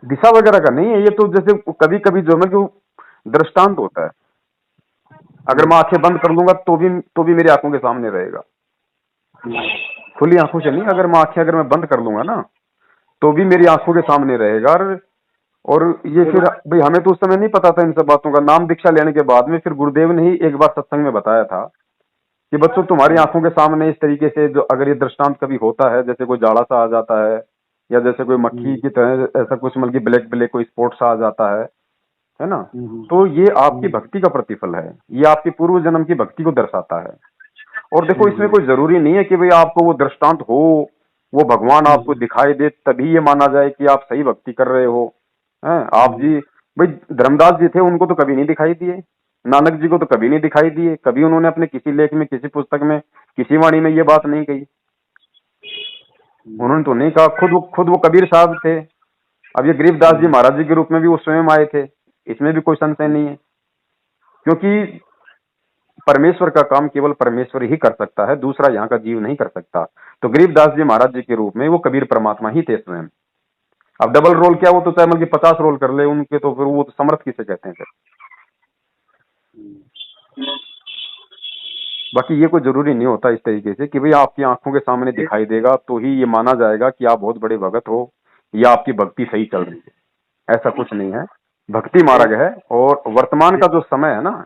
दिशा वगैरह का नहीं है ये, तो जैसे कभी कभी जो है कि दृष्टांत होता है। अगर मैं आंखें बंद कर लूंगा तो भी मेरी आंखों के सामने रहेगा, खुली आंखों से नहीं। अगर मैं बंद कर लूंगा ना तो भी मेरी आंखों के सामने रहेगा। और ये फिर भाई हमें तो उस समय नहीं पता था इन सब बातों का। नाम दीक्षा लेने के बाद में फिर गुरुदेव ने ही एक बार सत्संग में बताया था कि बच्चों, तुम्हारी आंखों के सामने इस तरीके से जो अगर ये दृष्टांत कभी होता है, जैसे कोई जाड़ा सा आ जाता है या जैसे कोई मक्खी की तरह ऐसा कुछ, मतलब ब्लैक ब्लैक कोई स्पॉट सा आ जाता है ना, तो ये आपकी भक्ति का प्रतिफल है, ये आपकी पूर्व जन्म की भक्ति को दर्शाता है। और देखो इसमें कोई जरूरी नहीं है कि भाई आपको वो दृष्टांत हो, वो भगवान आपको दिखाई दे तभी ये माना जाए कि आप सही भक्ति कर रहे हो। हैं आप जी, भाई धर्मदास जी थे, उनको तो कभी नहीं दिखाई दिए, नानक जी को तो कभी नहीं दिखाई दिए, कभी उन्होंने अपने किसी लेख में, किसी पुस्तक में, किसी वाणी में ये बात नहीं कही। उन्होंने तो नहीं कहा, खुद वो कबीर साहब थे। अब ये गरीबदास जी महाराज जी के रूप में भी वो स्वयं आए थे, इसमें भी कोई संशय नहीं है, क्योंकि परमेश्वर का काम केवल परमेश्वर ही कर सकता है, दूसरा यहाँ का जीव नहीं कर सकता। तो गरीबदास जी महाराज जी के रूप में वो कबीर परमात्मा ही थे स्वयं। अब डबल रोल क्या, वो तो चाहे मतलब 50 रोल कर ले उनके, तो फिर वो तो समर्थ किसे कहते हैं फिर। बाकी ये कोई जरूरी नहीं होता इस तरीके से कि भाई आपकी आंखों के सामने दिखाई देगा तो ही ये माना जाएगा कि आप बहुत बड़े भगत हो या आपकी भक्ति सही चल रही है। ऐसा कुछ नहीं है, भक्ति मार्ग है। और वर्तमान का जो समय है ना,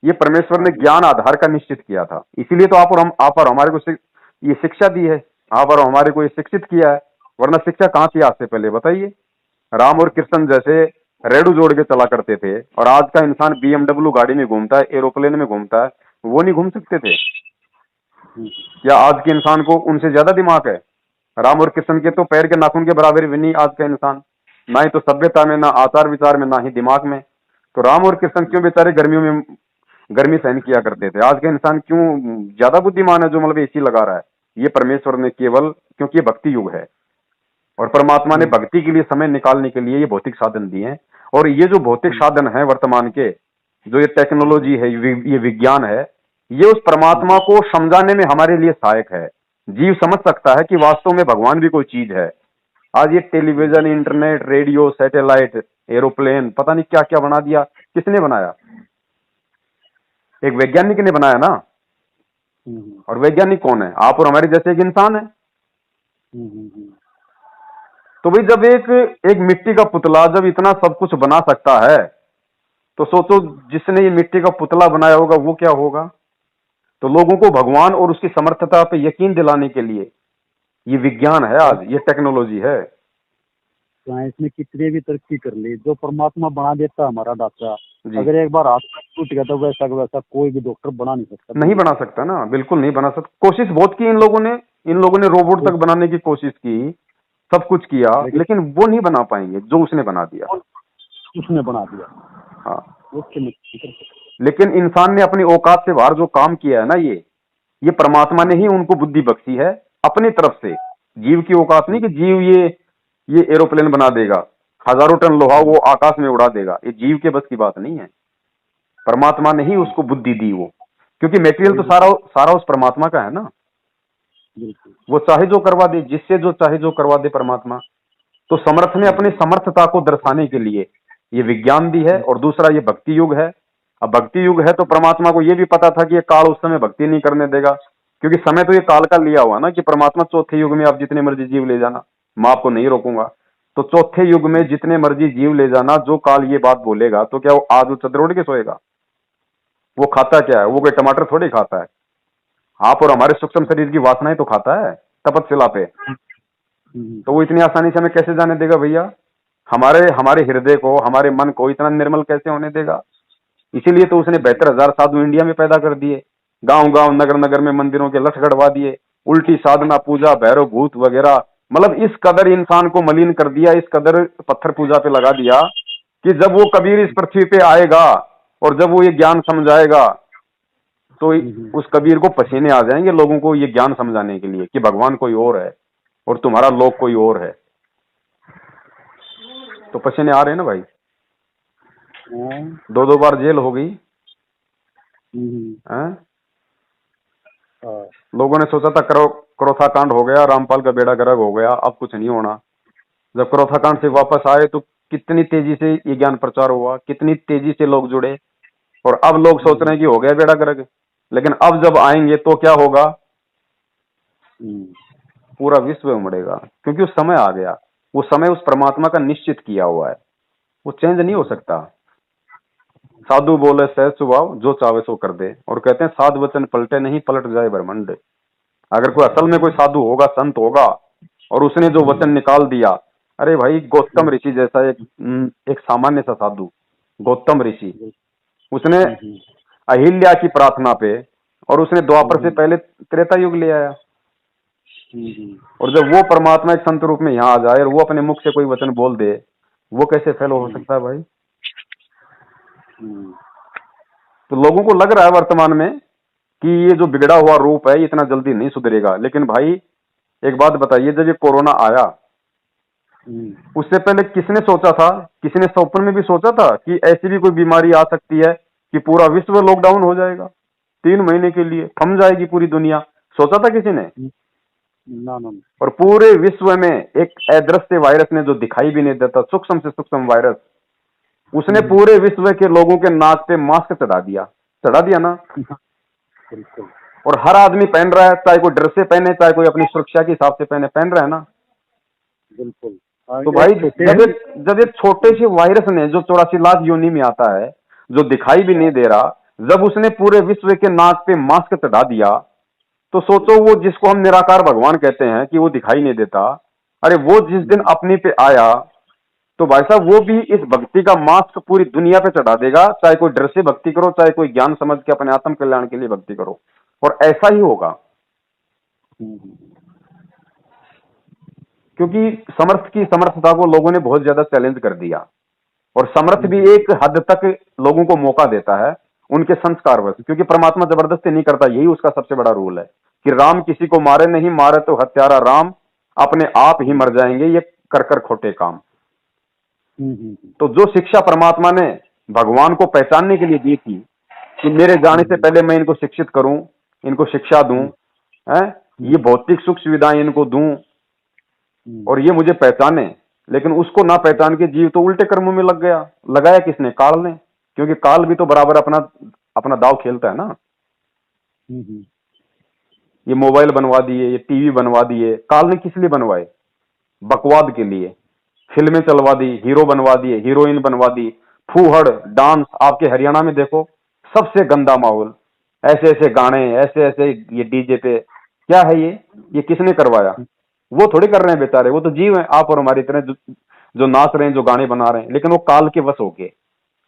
ये परमेश्वर ने ज्ञान आधार का निश्चित किया था। इसीलिए तो आप और हमारे को ये शिक्षा दी है, आप और हमारे को ये शिक्षित किया है। वरना शिक्षा कहाँ थी आज से पहले, बताइए। राम और कृष्ण जैसे रेडू जोड़ के चला करते थे, और आज का इंसान BMW गाड़ी में घूमता है, एरोप्लेन में घूमता है, वो नहीं घूम सकते थे? या आज के इंसान को उनसे ज्यादा दिमाग है? राम और कृष्ण के तो पैर के नाखून के बराबर भी नहीं आज का इंसान, ना ही तो सभ्यता में, ना आचार विचार में, ना ही दिमाग में। तो राम और कृष्ण क्यों बेचारे गर्मियों में गर्मी सहन किया करते थे? आज का इंसान क्यों ज्यादा बुद्धिमान है जो मतलब एसी लगा रहा है? ये परमेश्वर ने केवल, क्योंकि ये भक्ति युग है और परमात्मा ने भक्ति के लिए समय निकालने के लिए ये भौतिक साधन दिए हैं। और ये जो भौतिक साधन है वर्तमान के, जो ये टेक्नोलॉजी है, ये विज्ञान है, ये उस परमात्मा को समझाने में हमारे लिए सहायक है। जीव समझ सकता है कि वास्तव में भगवान भी कोई चीज है। आज ये television, internet, radio, satellite, aeroplane, पता नहीं क्या क्या बना दिया। किसने बनाया? एक वैज्ञानिक ने बनाया ना। और वैज्ञानिक कौन है? आप और हमारे जैसे एक इंसान है। तो भाई जब एक मिट्टी का पुतला जब इतना सब कुछ बना सकता है, तो सोचो जिसने ये मिट्टी का पुतला बनाया होगा वो क्या होगा। तो लोगों को भगवान और उसकी समर्थता पे यकीन दिलाने के लिए ये विज्ञान है, आज ये टेक्नोलॉजी है। साइंस में कितने भी तरक्की कर ली, जो परमात्मा बना देता हमारा डॉक्टर, अगर एक बार हाथ टूट गया तो वैसा का वैसा कोई भी डॉक्टर बना नहीं सकता। नहीं बना सकता ना, बिल्कुल नहीं बना सकता। कोशिश बहुत की इन लोगों ने रोबोट तक बनाने की कोशिश की, सब कुछ किया, लेकिन वो नहीं बना पाएंगे जो उसने बना दिया। उसने बना दिया, हाँ। लेकिन इंसान ने अपनी औकात से बाहर जो काम किया है ना, ये परमात्मा ने ही उनको बुद्धि बख्शी है अपनी तरफ से। जीव की औकात नहीं कि जीव ये एरोप्लेन बना देगा, हजारों टन लोहा वो आकाश में उड़ा देगा, ये जीव के बस की बात नहीं है। परमात्मा ने ही उसको बुद्धि दी वो, क्योंकि मेटेरियल तो सारा उस परमात्मा का है ना। वो चाहे जो करवा दे, जिससे जो चाहे जो करवा दे परमात्मा। तो समर्थ ने अपनी समर्थता को दर्शाने के लिए ये विज्ञान दी है। और दूसरा ये भक्ति युग है। अब भक्ति युग है तो परमात्मा को ये भी पता था कि ये काल उस समय भक्ति नहीं करने देगा, क्योंकि समय तो ये काल का लिया हुआ ना कि परमात्मा चौथे युग में आप जितने मर्जी जीव ले जाना, मैं आपको नहीं रोकूंगा। तो चौथे युग में जितने मर्जी जीव ले जाना, जो काल ये बात बोलेगा, तो क्या वो आज वो चद्र ओढ़ के सोएगा? वो खाता क्या है? वो कोई टमाटर थोड़ी खाता है। आप और हमारे सूक्ष्म शरीर की वासनाएं तो खाता है तपस्या पे। तो वो इतनी आसानी से हमें कैसे जाने देगा भैया? हमारे हृदय को, हमारे मन को इतना निर्मल कैसे होने देगा? इसीलिए तो उसने 72,000 साधु इंडिया में पैदा कर दिए, गांव गांव नगर नगर में मंदिरों के लठ गड़वा दिए, उल्टी साधना, पूजा, भैरव भूत वगैरह। मतलब इस कदर इंसान को मलिन कर दिया, इस कदर पत्थर पूजा पे लगा दिया कि जब वो कबीर इस पृथ्वी पे आएगा और जब वो ये ज्ञान समझाएगा, तो उस कबीर को पसीने आ जाएंगे लोगों को ये ज्ञान समझाने के लिए कि भगवान कोई और है और तुम्हारा लोक कोई और है। तो पसीने आ रहे हैं ना भाई। 2 बार जेल हो गई। लोगों ने सोचा था क्रोथा कांड हो गया, रामपाल का बेड़ा गर्क हो गया, अब कुछ नहीं होना। जब क्रोथा कांड से वापस आए तो कितनी तेजी से ये ज्ञान प्रचार हुआ, कितनी तेजी से लोग जुड़े। और अब लोग सोच रहे हैं कि हो गया बेड़ा गर्क, लेकिन अब जब आएंगे तो क्या होगा? पूरा विश्व उमड़ेगा, क्योंकि उस समय आ गया। वो समय उस परमात्मा का निश्चित किया हुआ है, वो चेंज नहीं हो सकता। साधु बोले सहज स्वभाव, जो चाहे सो कर दे। और कहते हैं साध वचन पलटे नहीं, पलट जाए ब्रह्मांड। अगर कोई असल में कोई साधु होगा, संत होगा, और उसने जो वचन निकाल दिया, अरे भाई गौतम ऋषि जैसा एक सामान्य सा साधु, गौतम ऋषि, उसने अहिल्या की प्रार्थना पे, और उसने द्वापर से पहले त्रेता युग ले आया। और जब वो परमात्मा एक संत रूप में यहाँ आ जाए और वो अपने मुख से कोई वचन बोल दे, वो कैसे फेल हो सकता है भाई? तो लोगों को लग रहा है वर्तमान में कि ये जो बिगड़ा हुआ रूप है इतना जल्दी नहीं सुधरेगा। लेकिन भाई एक बात बताइए, जब ये कोरोना आया उससे पहले किसने सोचा था, किसी ने स्वप्न में भी सोचा था कि ऐसी भी कोई बीमारी आ सकती है कि पूरा विश्व लॉकडाउन हो जाएगा, 3 महीने के लिए थम जाएगी पूरी दुनिया? सोचा था किसी ने? ना। और पूरे विश्व में एक अदृश्य वायरस ने, जो दिखाई भी नहीं देता, सूक्ष्म से सूक्ष्म वायरस, उसने पूरे विश्व के लोगों के नाक पे मास्क चढ़ा दिया ना। और हर आदमी पहन रहा है, चाहे कोई डर से पहने, चाहे कोई अपनी सुरक्षा के हिसाब से पहन रहा है ना। बिल्कुल। तो भाई जब एक छोटे से वायरस ने, जो 84 लाख योनि में आता है, जो दिखाई भी नहीं दे रहा, जब उसने पूरे विश्व के नाक पे मास्क चढ़ा दिया, तो सोचो वो जिसको हम निराकार भगवान कहते हैं कि वो दिखाई नहीं देता, अरे वो जिस दिन अपने पे आया तो भाई साहब वो भी इस भक्ति का मास्क पूरी दुनिया पे चढ़ा देगा, चाहे कोई डर से भक्ति करो, चाहे कोई ज्ञान समझ के अपने आत्म कल्याण के लिए भक्ति करो, और ऐसा ही होगा। क्योंकि समर्थ की समर्थता को लोगों ने बहुत ज्यादा चैलेंज कर दिया, और समर्थ भी एक हद तक लोगों को मौका देता है उनके संस्कार वश, क्योंकि परमात्मा जबरदस्ती नहीं करता, यही उसका सबसे बड़ा रूल है कि राम किसी को मारे नहीं, मारे तो हत्यारा राम, अपने आप ही मर जाएंगे ये कर कर खोटे काम। तो जो शिक्षा परमात्मा ने भगवान को पहचानने के लिए दी थी कि मेरे जाने से पहले मैं इनको शिक्षित करूं, इनको शिक्षा दूं, ये भौतिक सुख सुविधाएं इनको दूं, और ये मुझे पहचाने, लेकिन उसको ना पहचान के जीव तो उल्टे कर्मों में लग गया। लगाया किसने? काल ने, क्योंकि काल भी तो बराबर अपना दाव खेलता है ना। ये मोबाइल बनवा दिए, ये टीवी बनवा दिए, काल ने किस लिए बनवाए? बकवाद के लिए। फिल्में चलवा दी, हीरो बनवा दिए, हीरोइन बनवा दी, फूहड़ डांस। आपके हरियाणा में देखो, सबसे गंदा माहौल, ऐसे ऐसे गाने, ऐसे ऐसे ये डीजे पे, क्या है ये किसने करवाया? वो थोड़ी कर रहे हैं बेचारे, वो तो जीव हैं आप और हमारी तरह, जो नाच रहे हैं, जो गाने बना रहे हैं, लेकिन वो काल के वश होके।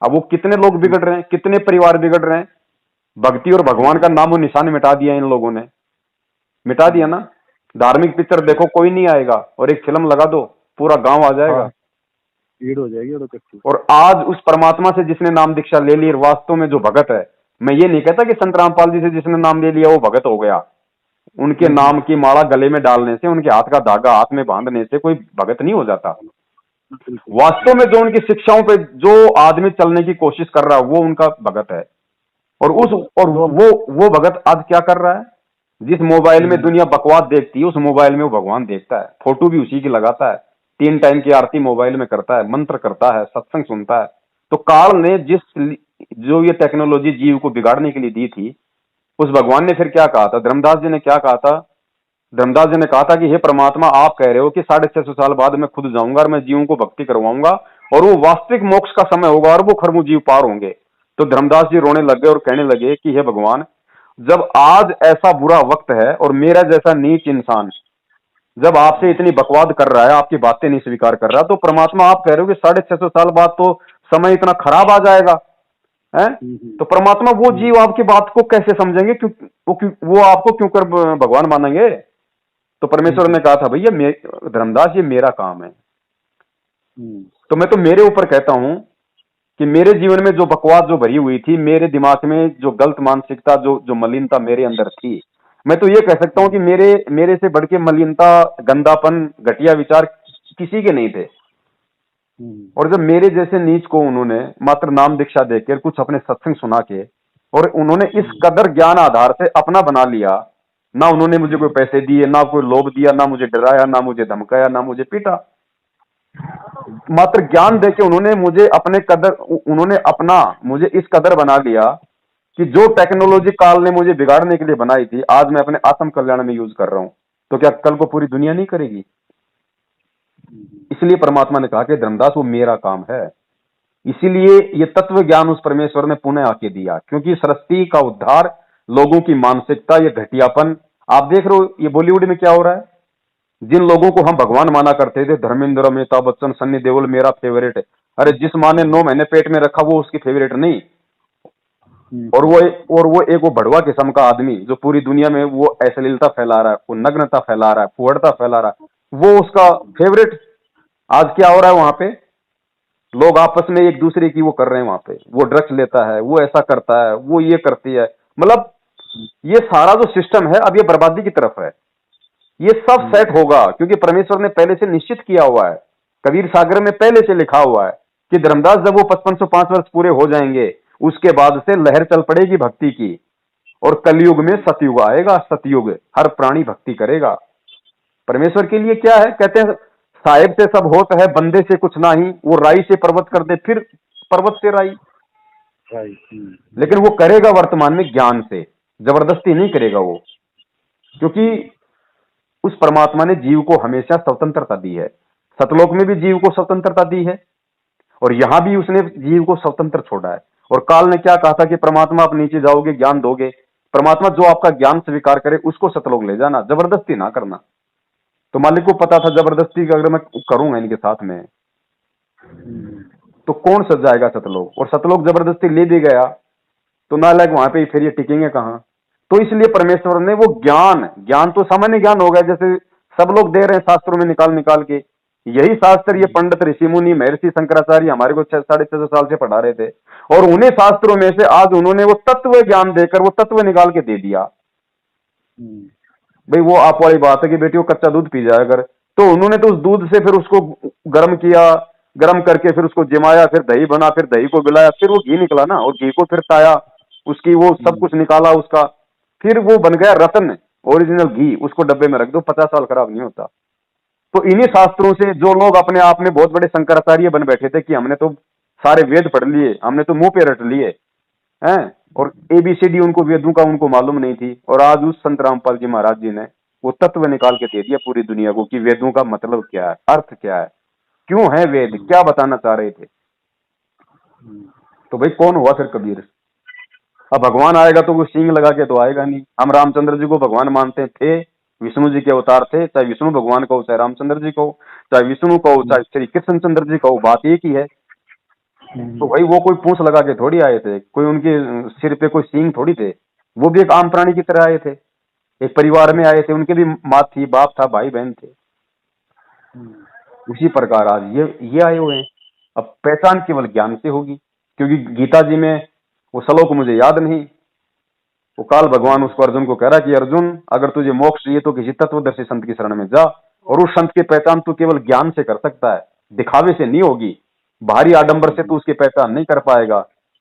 अब वो कितने लोग बिगड़ रहे हैं, कितने परिवार बिगड़ रहे हैं। भक्ति और भगवान का नामो निशान मिटा दिया इन लोगों ने, मिटा दिया ना। धार्मिक पिक्चर देखो, कोई नहीं आएगा, और एक फिल्म लगा दो, पूरा गांव आ जाएगा, भीड़ हो जाएगी। और आज उस परमात्मा से जिसने नाम दीक्षा ले ली, वास्तव में जो भगत है, मैं ये नहीं कहता कि संत रामपाल जी से जिसने नाम ले लिया वो भगत हो गया। उनके नाम की माला गले में डालने से, उनके हाथ का धागा हाथ में बांधने से कोई भगत नहीं हो जाता। वास्तव में जो उनकी शिक्षाओं पे जो आदमी चलने की कोशिश कर रहा है, वो उनका भगत है। और वो भगत आज क्या कर रहा है? जिस मोबाइल में दुनिया बकवास देखती है, उस मोबाइल में वो भगवान देखता है, फोटो भी उसी की लगाता है, 3 टाइम की आरती मोबाइल में करता है, मंत्र करता है, सत्संग सुनता है। तो काल ने जो ये टेक्नोलॉजी जीव को बिगाड़ने के लिए दी थी, उस भगवान ने फिर क्या कहा था? धर्मदास जी ने क्या कहा था? धर्मदास जी ने कहा था कि हे परमात्मा, आप कह रहे हो कि 650 साल बाद मैं खुद जाऊंगा और मैं जीवों को भक्ति करवाऊंगा, और वो वास्तविक मोक्ष का समय होगा और वो खरमू जीव पार होंगे। तो धर्मदास जी रोने लगे और कहने लगे कि हे भगवान, जब आज ऐसा बुरा वक्त है और मेरा जैसा नीच इंसान जब आपसे इतनी बकवाद कर रहा है, आपकी बातें नहीं स्वीकार कर रहा, तो परमात्मा आप कह रहे हो कि 650 साल बाद तो समय इतना खराब आ जाएगा है? तो परमात्मा वो जीव आपकी बात को कैसे समझेंगे? वो आपको क्यों कर भगवान मानेंगे? तो परमेश्वर ने कहा था, भैया धर्मदास, ये मेरा काम है। तो मैं तो मेरे ऊपर कहता हूं कि मेरे जीवन में जो बकवास जो भरी हुई थी, मेरे दिमाग में जो गलत मानसिकता, जो मलिनता मेरे अंदर थी, मैं तो ये कह सकता हूं कि मेरे से बढ़ के मलिनता, गंदापन, घटिया विचार किसी के नहीं थे। और जब मेरे जैसे नीच को उन्होंने मात्र नाम दीक्षा देकर, कुछ अपने सत्संग सुना के, और उन्होंने इस कदर ज्ञान आधार से अपना बना लिया, ना उन्होंने मुझे कोई पैसे दिए, ना कोई लोभ दिया, ना मुझे डराया, ना मुझे धमकाया, ना मुझे पीटा, मात्र ज्ञान देके उन्होंने मुझे मुझे इस कदर बना लिया कि जो टेक्नोलॉजी काल ने मुझे बिगाड़ने के लिए बनाई थी, आज मैं अपने आत्म कल्याण में यूज कर रहा हूं। तो क्या कल को पूरी दुनिया नहीं करेगी? इसलिए परमात्मा ने कहा कि धर्मदास, वो मेरा काम है। इसीलिए ये तत्व ज्ञान उस परमेश्वर ने पुनः आके दिया, क्योंकि सृष्टि का उद्धार, लोगों की मानसिकता, ये घटियापन, आप देख रहे हो ये बॉलीवुड में क्या हो रहा है। जिन लोगों को हम भगवान माना करते थे, धर्मेंद्र, अमिताभ बच्चन, सन्नी देओल मेरा फेवरेट है, अरे जिस माँ ने 9 महीने पेट में रखा वो उसकी फेवरेट नहीं। और वो एक भड़वा किस्म का आदमी जो पूरी दुनिया में वो अश्लीलता फैला रहा है, वो नग्नता फैला रहा है, फुहड़ता फैला रहा है, वो उसका फेवरेट। आज क्या हो रहा है वहां पे? लोग आपस में एक दूसरे की वो कर रहे हैं वहां पे, वो ड्रग्स लेता है, वो ऐसा करता है, वो ये करती है, मतलब ये सारा जो सिस्टम है अब ये बर्बादी की तरफ है। ये सब सेट होगा क्योंकि परमेश्वर ने पहले से निश्चित किया हुआ है। कबीर सागर में पहले से लिखा हुआ है कि धर्मदास, जब वो 5505 वर्ष पूरे हो जाएंगे, उसके बाद से लहर चल पड़ेगी भक्ति की, और कलयुग में सतयुग आएगा। सतयुग हर प्राणी भक्ति करेगा। परमेश्वर के लिए क्या है? कहते हैं साहेब से सब होता है, बंदे से कुछ नहीं, वो राई से पर्वत कर दे, फिर पर्वत से राई। लेकिन वो करेगा वर्तमान में ज्ञान से, जबरदस्ती नहीं करेगा वो, क्योंकि उस परमात्मा ने जीव को हमेशा स्वतंत्रता दी है। सतलोक में भी जीव को स्वतंत्रता दी है और यहां भी उसने जीव को स्वतंत्र छोड़ा है। और काल ने क्या कहा था कि परमात्मा आप नीचे जाओगे, ज्ञान दोगे। परमात्मा जो आपका ज्ञान स्वीकार करे उसको सतलोक ले जाना, जबरदस्ती ना करना। तो मालिक को पता था जबरदस्ती अगर मैं करूंगा इनके साथ में तो कौन सज जाएगा सतलोक, और सतलोक जबरदस्ती ले भी गया तो नालायक वहां पे फिर ये टिकेंगे कहाँ। तो इसलिए परमेश्वर ने वो ज्ञान, ज्ञान तो सामान्य ज्ञान हो गया जैसे सब लोग दे रहे हैं शास्त्रों में निकाल निकाल के, यही शास्त्र ये पंडित ऋषि मुनि महर्षि शंकराचार्य हमारे को 600-650 साल से पढ़ा रहे थे, और उन्हीं शास्त्रों में से आज उन्होंने वो तत्व ज्ञान देकर वो तत्व निकाल के दे दिया। भाई वो आप वाली बात है कि बेटी वो कच्चा दूध पी जाए अगर, तो उन्होंने तो उस दूध से फिर उसको गर्म किया, गर्म करके फिर उसको जमाया, फिर दही बना, फिर दही को मिलाया, फिर वो घी निकला ना, और घी को फिर ताया, उसकी वो सब कुछ निकाला उसका, फिर वो बन गया रत्न ओरिजिनल घी। उसको डब्बे में रख दो 50 साल खराब नहीं होता। तो इन्हीं शास्त्रों से जो लोग अपने आप में बहुत बड़े शंकराचार्य बन बैठे थे कि हमने तो सारे वेद पढ़ लिए, हमने तो मुंह पे रट लिए हैं, और ABCD उनको वेदों का उनको मालूम नहीं थी, और आज उस संत रामपाल जी महाराज जी ने वो तत्व निकाल के दे दिया पूरी दुनिया को कि वेदों का मतलब क्या है, अर्थ क्या है, क्यों है वेद, क्या बताना चाह रहे थे। तो भाई कौन हुआ फिर कबीर। अब भगवान आएगा तो वो सींग लगा के तो आएगा नहीं। हम रामचंद्र जी को भगवान मानते थे, विष्णु जी के अवतार थे, चाहे विष्णु भगवान कहो चाहे रामचंद्र जी कहो, चाहे विष्णु कहो चाहे श्री कृष्ण चंद्र जी कहो, बात एक ही है। तो भाई वो कोई पूंछ लगा के थोड़ी आए थे, कोई उनके सिर पे कोई सींग थोड़ी थे, वो भी एक आम प्राणी की तरह आए थे, एक परिवार में आए थे, उनके भी माँ थी, बाप था, भाई बहन थे। उसी प्रकार आज ये आए हुए हैं। अब पहचान केवल ज्ञान से होगी, क्योंकि गीता जी में वो श्लोक मुझे याद नहीं, वो काल भगवान उसको अर्जुन को कह रहा कि अर्जुन अगर तुझे मोक्ष चाहिए तो किसी तत्वदर्शी संत की शरण में जा, और उस संत की पहचान तू केवल ज्ञान से कर सकता है, दिखावे से नहीं होगी, भारी आडंबर से तू उसकी पहचान नहीं कर पाएगा।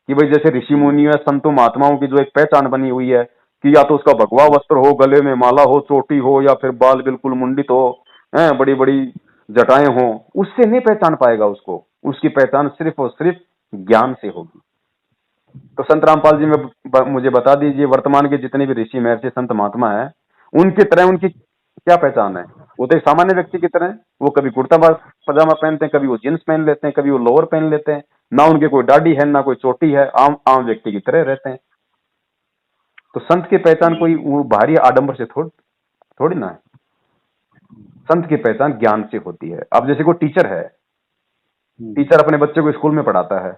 कि भाई जैसे ऋषि मुनियों या संतों महात्माओं की जो एक पहचान बनी हुई है कि या तो उसका भगवा वस्त्र हो, गले में माला हो, चोटी हो, या फिर बाल बिल्कुल मुंडित हो, बड़ी बड़ी जटाएं हो, उससे नहीं पहचान पाएगा उसको। उसकी पहचान सिर्फ और सिर्फ ज्ञान से होगी। तो संत रामपाल जी में मुझे बता दीजिए वर्तमान के जितने भी ऋषि महर्षि संत महात्मा है उनकी तरह उनकी क्या पहचान है। वो तो एक सामान्य व्यक्ति की तरह है, वो कभी कुर्ता पजामा पहनते हैं, कभी वो जींस पहन लेते हैं, कभी वो लोअर पहन लेते हैं, ना उनके कोई दाढ़ी है ना कोई चोटी है, आम आम व्यक्ति की तरह रहते हैं। तो संत की पहचान कोई वो भारी आडंबर से थोड़ी ना है। संत की पहचान ज्ञान से होती है। अब जैसे कोई टीचर है, टीचर अपने बच्चे को स्कूल में पढ़ाता है,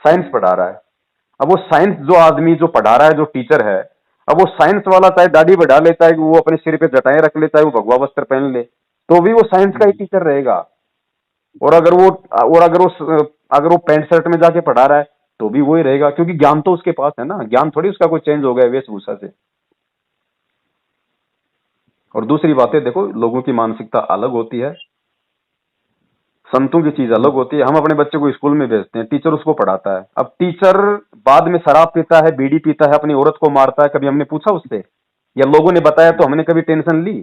साइंस पढ़ा रहा है। अब वो साइंस जो आदमी जो पढ़ा रहा है, जो टीचर है, अब वो साइंस वाला चाहे दाढ़ी बढ़ा लेता है, वो अपने सिर पे जटाएं रख लेता है, वो भगवा वस्त्र पहन ले, तो भी वो साइंस का ही टीचर रहेगा। और अगर वो पैंट शर्ट में जाके पढ़ा रहा है तो भी वही रहेगा, क्योंकि ज्ञान तो उसके पास है ना, ज्ञान थोड़ी उसका कोई चेंज हो गया वेशभूषा से। और दूसरी बातें देखो, लोगों की मानसिकता अलग होती है, संतों की चीज अलग होती है। हम अपने बच्चे को स्कूल में भेजते हैं, टीचर उसको पढ़ाता है। अब टीचर बाद में शराब पीता है, बीड़ी पीता है, अपनी औरत को मारता है, कभी हमने पूछा उससे, या लोगों ने बताया तो हमने कभी टेंशन ली।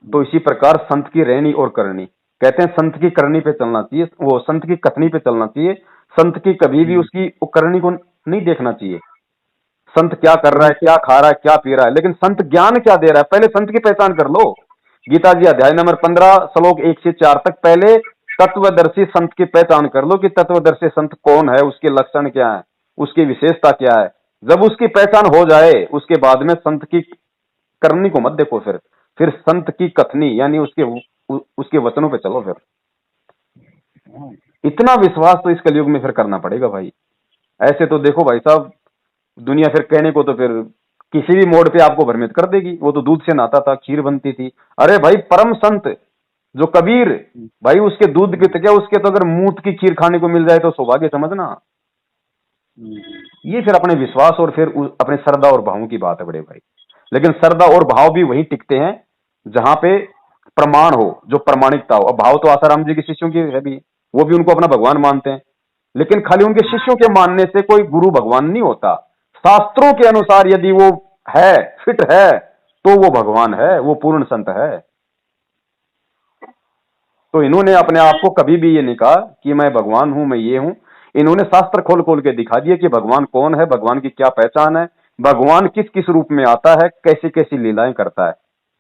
तो इसी प्रकार संत की रहनी और करनी, कहते हैं संत की करनी पे चलना चाहिए, वो संत की कथनी पे चलना चाहिए, संत की कभी भी उसकी करनी को नहीं देखना चाहिए। संत क्या कर रहा है, क्या खा रहा है, क्या पी रहा है, लेकिन संत ज्ञान क्या दे रहा है, पहले संत की पहचान कर लो। गीता जी अध्याय नंबर 15 श्लोक 1 से 4 तक पहले तत्वदर्शी संत की पहचान कर लो कि तत्वदर्शी संत कौन है, उसके लक्षण क्या है, उसकी विशेषता क्या है। जब उसकी पहचान हो जाए उसके बाद में संत की करनी को मत देखो, फिर संत की कथनी यानी उसके वचनों पे चलो। फिर इतना विश्वास तो इस कलयुग में फिर करना पड़ेगा भाई। ऐसे तो देखो भाई साहब, दुनिया फिर कहने को तो फिर किसी भी मोड़ पे आपको भ्रमित कर देगी। वो तो दूध से नहाता था, खीर बनती थी। अरे भाई परम संत जो कबीर भाई, उसके दूध की तो क्या, उसके तो अगर मूत की खीर खाने को मिल जाए तो सौभाग्य समझना। ये फिर अपने विश्वास और फिर अपने श्रद्धा और भावों की बात है बड़े भाई। लेकिन श्रद्धा और भाव भी वहीं टिकते हैं जहां पे प्रमाण हो, जो प्रमाणिकता हो। अब भाव तो आसाराम जी के शिष्यों की है भी, वो भी उनको अपना भगवान मानते हैं, लेकिन खाली उनके शिष्यों के मानने से कोई गुरु भगवान नहीं होता। शास्त्रों के अनुसार यदि वो है, फिट है, तो वो भगवान है, वो पूर्ण संत है। तो इन्होंने अपने आप को कभी भी ये नहीं कहा कि मैं भगवान हूं, मैं ये हूं। इन्होंने शास्त्र खोल खोल के दिखा दिया कि भगवान कौन है, भगवान की क्या पहचान है, भगवान किस किस रूप में आता है, कैसी कैसी लीलाएं करता है।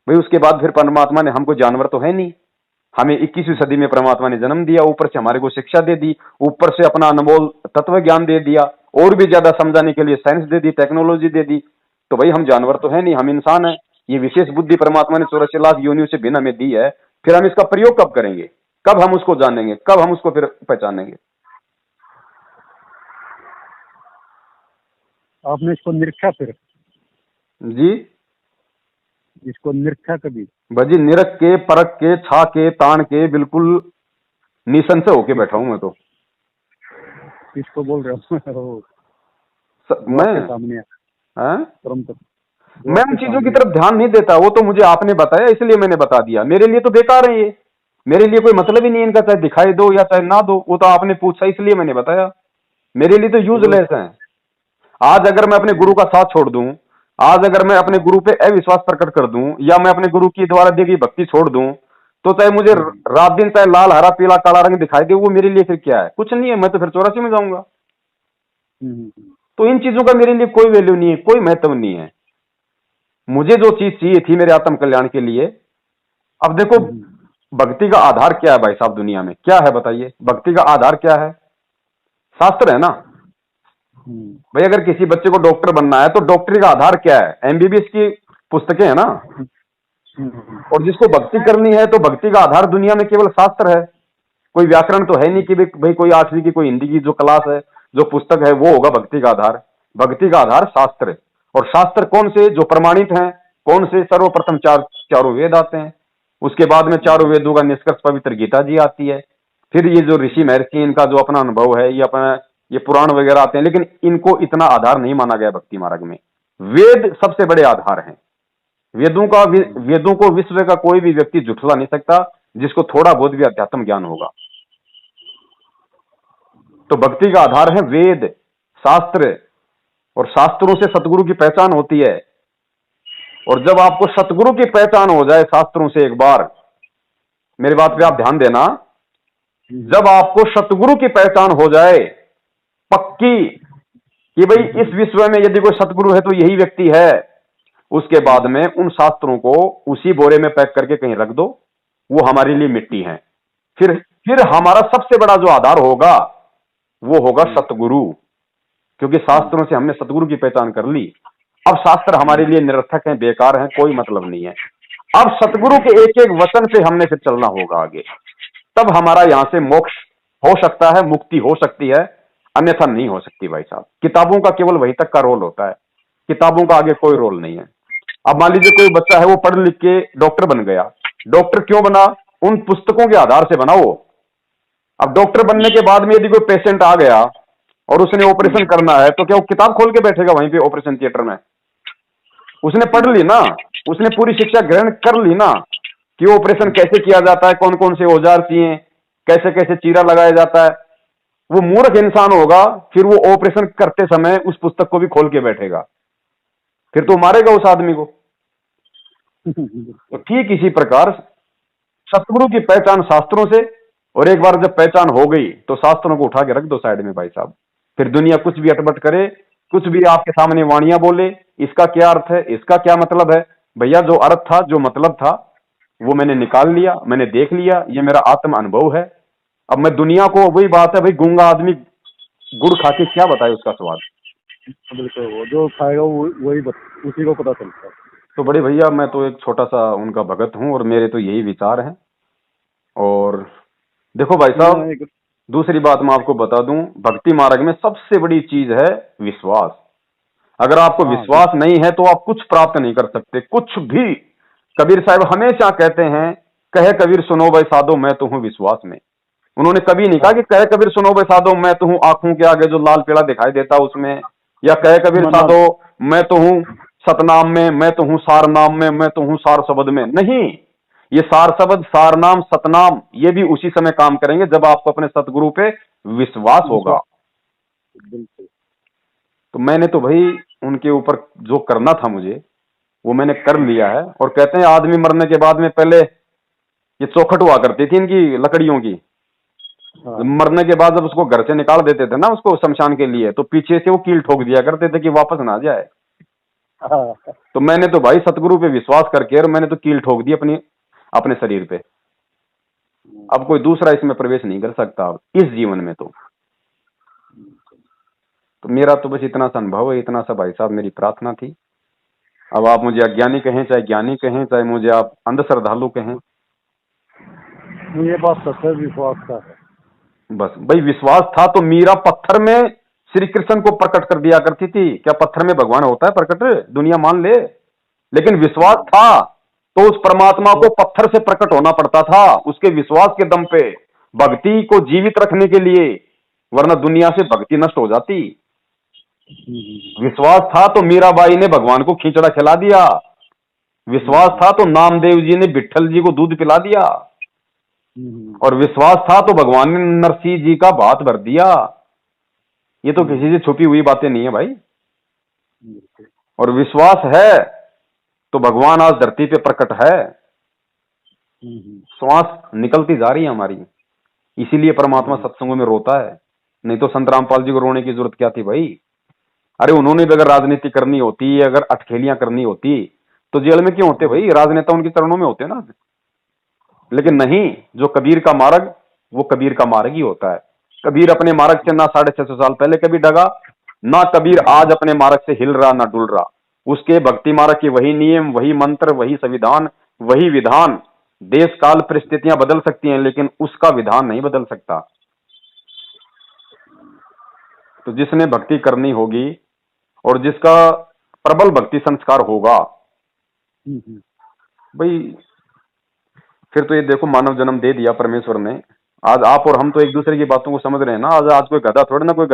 भाई उसके बाद फिर परमात्मा ने, हमको जानवर तो है नहीं, हमें 21वीं सदी में परमात्मा ने जन्म दिया, ऊपर से हमारे को शिक्षा दे दी, ऊपर से अपना अनमोल तत्व ज्ञान दे दिया, और भी ज्यादा समझाने के लिए साइंस दे दी, टेक्नोलॉजी दे दी, तो भाई हम जानवर तो है नहीं, हम इंसान है। ये विशेष बुद्धि परमात्मा ने 84 लाख योनियों से भिन्न हमें दी है, फिर हम इसका प्रयोग कब करेंगे, कब हम उसको जानेंगे, कब हम उसको फिर पहचानेंगे? आपने इसको निरखा फिर? जी, इसको निरखा कभी? भाजी निरख के, परख के, छा के, तान के, बिल्कुल निसंशय होके बैठा हूं मैं तो। इसको बोल रहे हो? मैं सामने हैं? मैं उन चीजों की तरफ ध्यान नहीं देता, वो तो मुझे आपने बताया इसलिए मैंने बता दिया। मेरे लिए तो बेकार है ये, मेरे लिए कोई मतलब ही नहीं इनका, चाहे दिखाई दो या चाहे ना दो, वो तो आपने पूछा इसलिए मैंने बताया। मेरे लिए तो यूजलेस है। आज अगर मैं अपने गुरु का साथ छोड़ दूं, आज अगर मैं अपने गुरु पे अविश्वास प्रकट कर दूं, या मैं अपने गुरु की द्वारा दी गई भक्ति छोड़ दूं, तो चाहे मुझे रात दिन चाहे लाल हरा पीला काला रंग दिखाई दे, वो मेरे लिए फिर क्या है? कुछ नहीं है, मैं तो फिर 84 में जाऊंगा। तो इन चीजों का मेरे लिए कोई वैल्यू नहीं है, कोई महत्व नहीं है। मुझे जो चीज चाहिए थी मेरे आत्म कल्याण के लिए, अब देखो भक्ति का आधार क्या है भाई साहब दुनिया में, क्या है बताइए? भक्ति का आधार क्या है? शास्त्र है ना भाई। अगर किसी बच्चे को डॉक्टर बनना है तो डॉक्टरी का आधार क्या है? एमबीबीएस की पुस्तकें है ना। और जिसको भक्ति करनी है तो भक्ति का आधार दुनिया में केवल शास्त्र है। कोई व्याकरण तो है नहीं कि भाई कोई 8वीं की कोई हिंदी की जो क्लास है, जो पुस्तक है, वो होगा भक्ति का आधार। भक्ति का आधार शास्त्र है। और शास्त्र कौन से? जो प्रमाणित हैं। कौन से? सर्वप्रथम चारों वेद आते हैं, उसके बाद में चारों वेदों का निष्कर्ष पवित्र गीता जी आती है, फिर ये जो ऋषि महर्षि इनका जो अपना अनुभव है, ये अपना ये पुराण वगैरह आते हैं, लेकिन इनको इतना आधार नहीं माना गया भक्ति मार्ग में। वेद सबसे बड़े आधार हैं। वेदों को विश्व का कोई भी व्यक्ति झुठला नहीं सकता जिसको थोड़ा बहुत भी अध्यात्म ज्ञान होगा। तो भक्ति का आधार है वेद, शास्त्र, और शास्त्रों से सतगुरु की पहचान होती है। और जब आपको सतगुरु की पहचान हो जाए शास्त्रों से, एक बार मेरी बात पे आप ध्यान देना, जब आपको सतगुरु की पहचान हो जाए पक्की कि भाई इस विश्व में यदि कोई सतगुरु है तो यही व्यक्ति है, उसके बाद में उन शास्त्रों को उसी बोरे में पैक करके कहीं रख दो, वो हमारे लिए मिट्टी है। फिर हमारा सबसे बड़ा जो आधार होगा वो होगा सतगुरु, क्योंकि शास्त्रों से हमने सतगुरु की पहचान कर ली। अब शास्त्र हमारे लिए निरर्थक हैं, बेकार हैं, कोई मतलब नहीं है। अब सतगुरु के एक एक वचन से हमने फिर चलना होगा आगे, तब हमारा यहां से मोक्ष हो सकता है, मुक्ति हो सकती है, अन्यथा नहीं हो सकती भाई साहब। किताबों का केवल वहीं तक का रोल होता है, किताबों का आगे कोई रोल नहीं है। अब मान लीजिए कोई बच्चा है, वो पढ़ लिख के डॉक्टर बन गया। डॉक्टर क्यों बना? उन पुस्तकों के आधार से बना वो। अब डॉक्टर बनने के बाद में यदि कोई पेशेंट आ गया और उसने ऑपरेशन करना है, तो क्या वो किताब खोल के बैठेगा वहीं पे ऑपरेशन थिएटर में? उसने पढ़ ली ना, उसने पूरी शिक्षा ग्रहण कर ली ना कि ऑपरेशन कैसे किया जाता है, कौन कौन से औजार चाहिए, कैसे कैसे चीरा लगाया जाता है। वो मूर्ख इंसान होगा, फिर वो ऑपरेशन करते समय उस पुस्तक को भी खोल के बैठेगा, फिर तो मारेगा उस आदमी को। तो ठीक इसी प्रकार सतगुरु की पहचान शास्त्रों से, और एक बार जब पहचान हो गई तो शास्त्रों को उठा के रख दो साइड में भाई साहब। फिर दुनिया कुछ भी अटपट करे, कुछ भी आपके सामने वाणियां बोले, इसका क्या अर्थ है, इसका क्या मतलब है, भैया जो अर्थ था, जो मतलब था, वो मैंने निकाल लिया, मैंने देख लिया, ये मेरा आत्म अनुभव है। अब मैं दुनिया को, वही बात है भाई, गूंगा आदमी गुड़ खा के क्या बताए उसका स्वाद। बिल्कुल, वो जो खाएगा वही उसी को पता चलता है। तो बड़े भैया, मैं तो एक छोटा सा उनका भगत हूं और मेरे तो यही विचार हैं। और देखो भाई साहब, दूसरी बात मैं आपको बता दूं, भक्ति मार्ग में सबसे बड़ी चीज है विश्वास। अगर आपको विश्वास नहीं है तो आप कुछ प्राप्त नहीं कर सकते, कुछ भी। कबीर साहब हमेशा कहते हैं, कहे कबीर सुनो भाई साधो मैं तो हूं विश्वास में। उन्होंने कभी नहीं कहा कि कहे कबीर सुनो भाई साधो मैं तो हूं आंखों के आगे जो लाल पीला दिखाई देता उसमें, या कहे कबीर साधो मैं तो हूं सतनाम में, मैं तो हूं सार नाम में, मैं तो हूं सार शब्द में। नहीं, ये सार शब्द, सार नाम, सतनाम, ये भी उसी समय काम करेंगे जब आपको अपने सतगुरु पे विश्वास होगा। तो मैंने तो भाई उनके ऊपर जो करना था मुझे, वो मैंने कर लिया है। और कहते हैं आदमी मरने के बाद में, पहले ये चौखट हुआ करती थी इनकी लकड़ियों की, मरने के बाद जब उसको घर से निकाल देते थे ना उसको शमशान के लिए, तो पीछे से वो कील ठोक दिया करते थे कि वापस ना जाए। तो मैंने तो भाई सतगुरु पे विश्वास करके, और मैंने तो कील ठोक दी अपने शरीर पे। अब कोई दूसरा इसमें प्रवेश नहीं कर सकता इस जीवन में। तो तो मेरा तो बस इतना सा अनुभव है, इतना सा भाई साहब मेरी प्रार्थना थी। अब आप मुझे अज्ञानी कहें चाहे ज्ञानी कहें, चाहे मुझे आप अंधश्रद्धालु कहें, ये बात सच है, विश्वास का है। बस भाई विश्वास था तो मीरा पत्थर में श्री कृष्ण को प्रकट कर दिया करती थी। क्या पत्थर में भगवान होता है प्रकट? दुनिया मान ले, लेकिन विश्वास था तो उस परमात्मा को पत्थर से प्रकट होना पड़ता था, उसके विश्वास के दम पे, भक्ति को जीवित रखने के लिए, वरना दुनिया से भक्ति नष्ट हो जाती। विश्वास था तो मीराबाई ने भगवान को खिचड़ा खिला दिया, विश्वास था तो नामदेव जी ने विट्ठल जी को दूध पिला दिया, और विश्वास था तो भगवान ने नरसिंह जी का भात भर दिया। ये तो किसी से छुपी हुई बातें नहीं है भाई। और विश्वास है तो भगवान आज धरती पे प्रकट है। श्वास निकलती जा रही है हमारी, इसीलिए परमात्मा सत्संगों में रोता है। नहीं तो संत रामपाल जी को रोने की जरूरत क्या थी भाई? अरे उन्होंने भी अगर राजनीति करनी होती, अगर अटखेलियां करनी होती तो जेल में क्यों होते भाई? राजनेता उनके चरणों में होते ना। लेकिन नहीं, जो कबीर का मार्ग वो कबीर का मार्ग ही होता है। कबीर अपने मार्ग से ना 650 साल पहले कभी डगा, ना कबीर आज अपने मार्ग से हिल रहा ना डुल रहा। उसके भक्ति मार्ग के वही नियम, वही मंत्र, वही संविधान, वही विधान। देश काल परिस्थितियां बदल सकती हैं लेकिन उसका विधान नहीं बदल सकता। तो जिसने भक्ति करनी होगी और जिसका प्रबल भक्ति संस्कार होगा भाई, फिर तो ये देखो मानव जन्म दे दिया परमेश्वर ने। आज आप और हम तो एक दूसरे की बातों को समझ रहे हैं ना। आज कोई गधा थोड़े ना कोई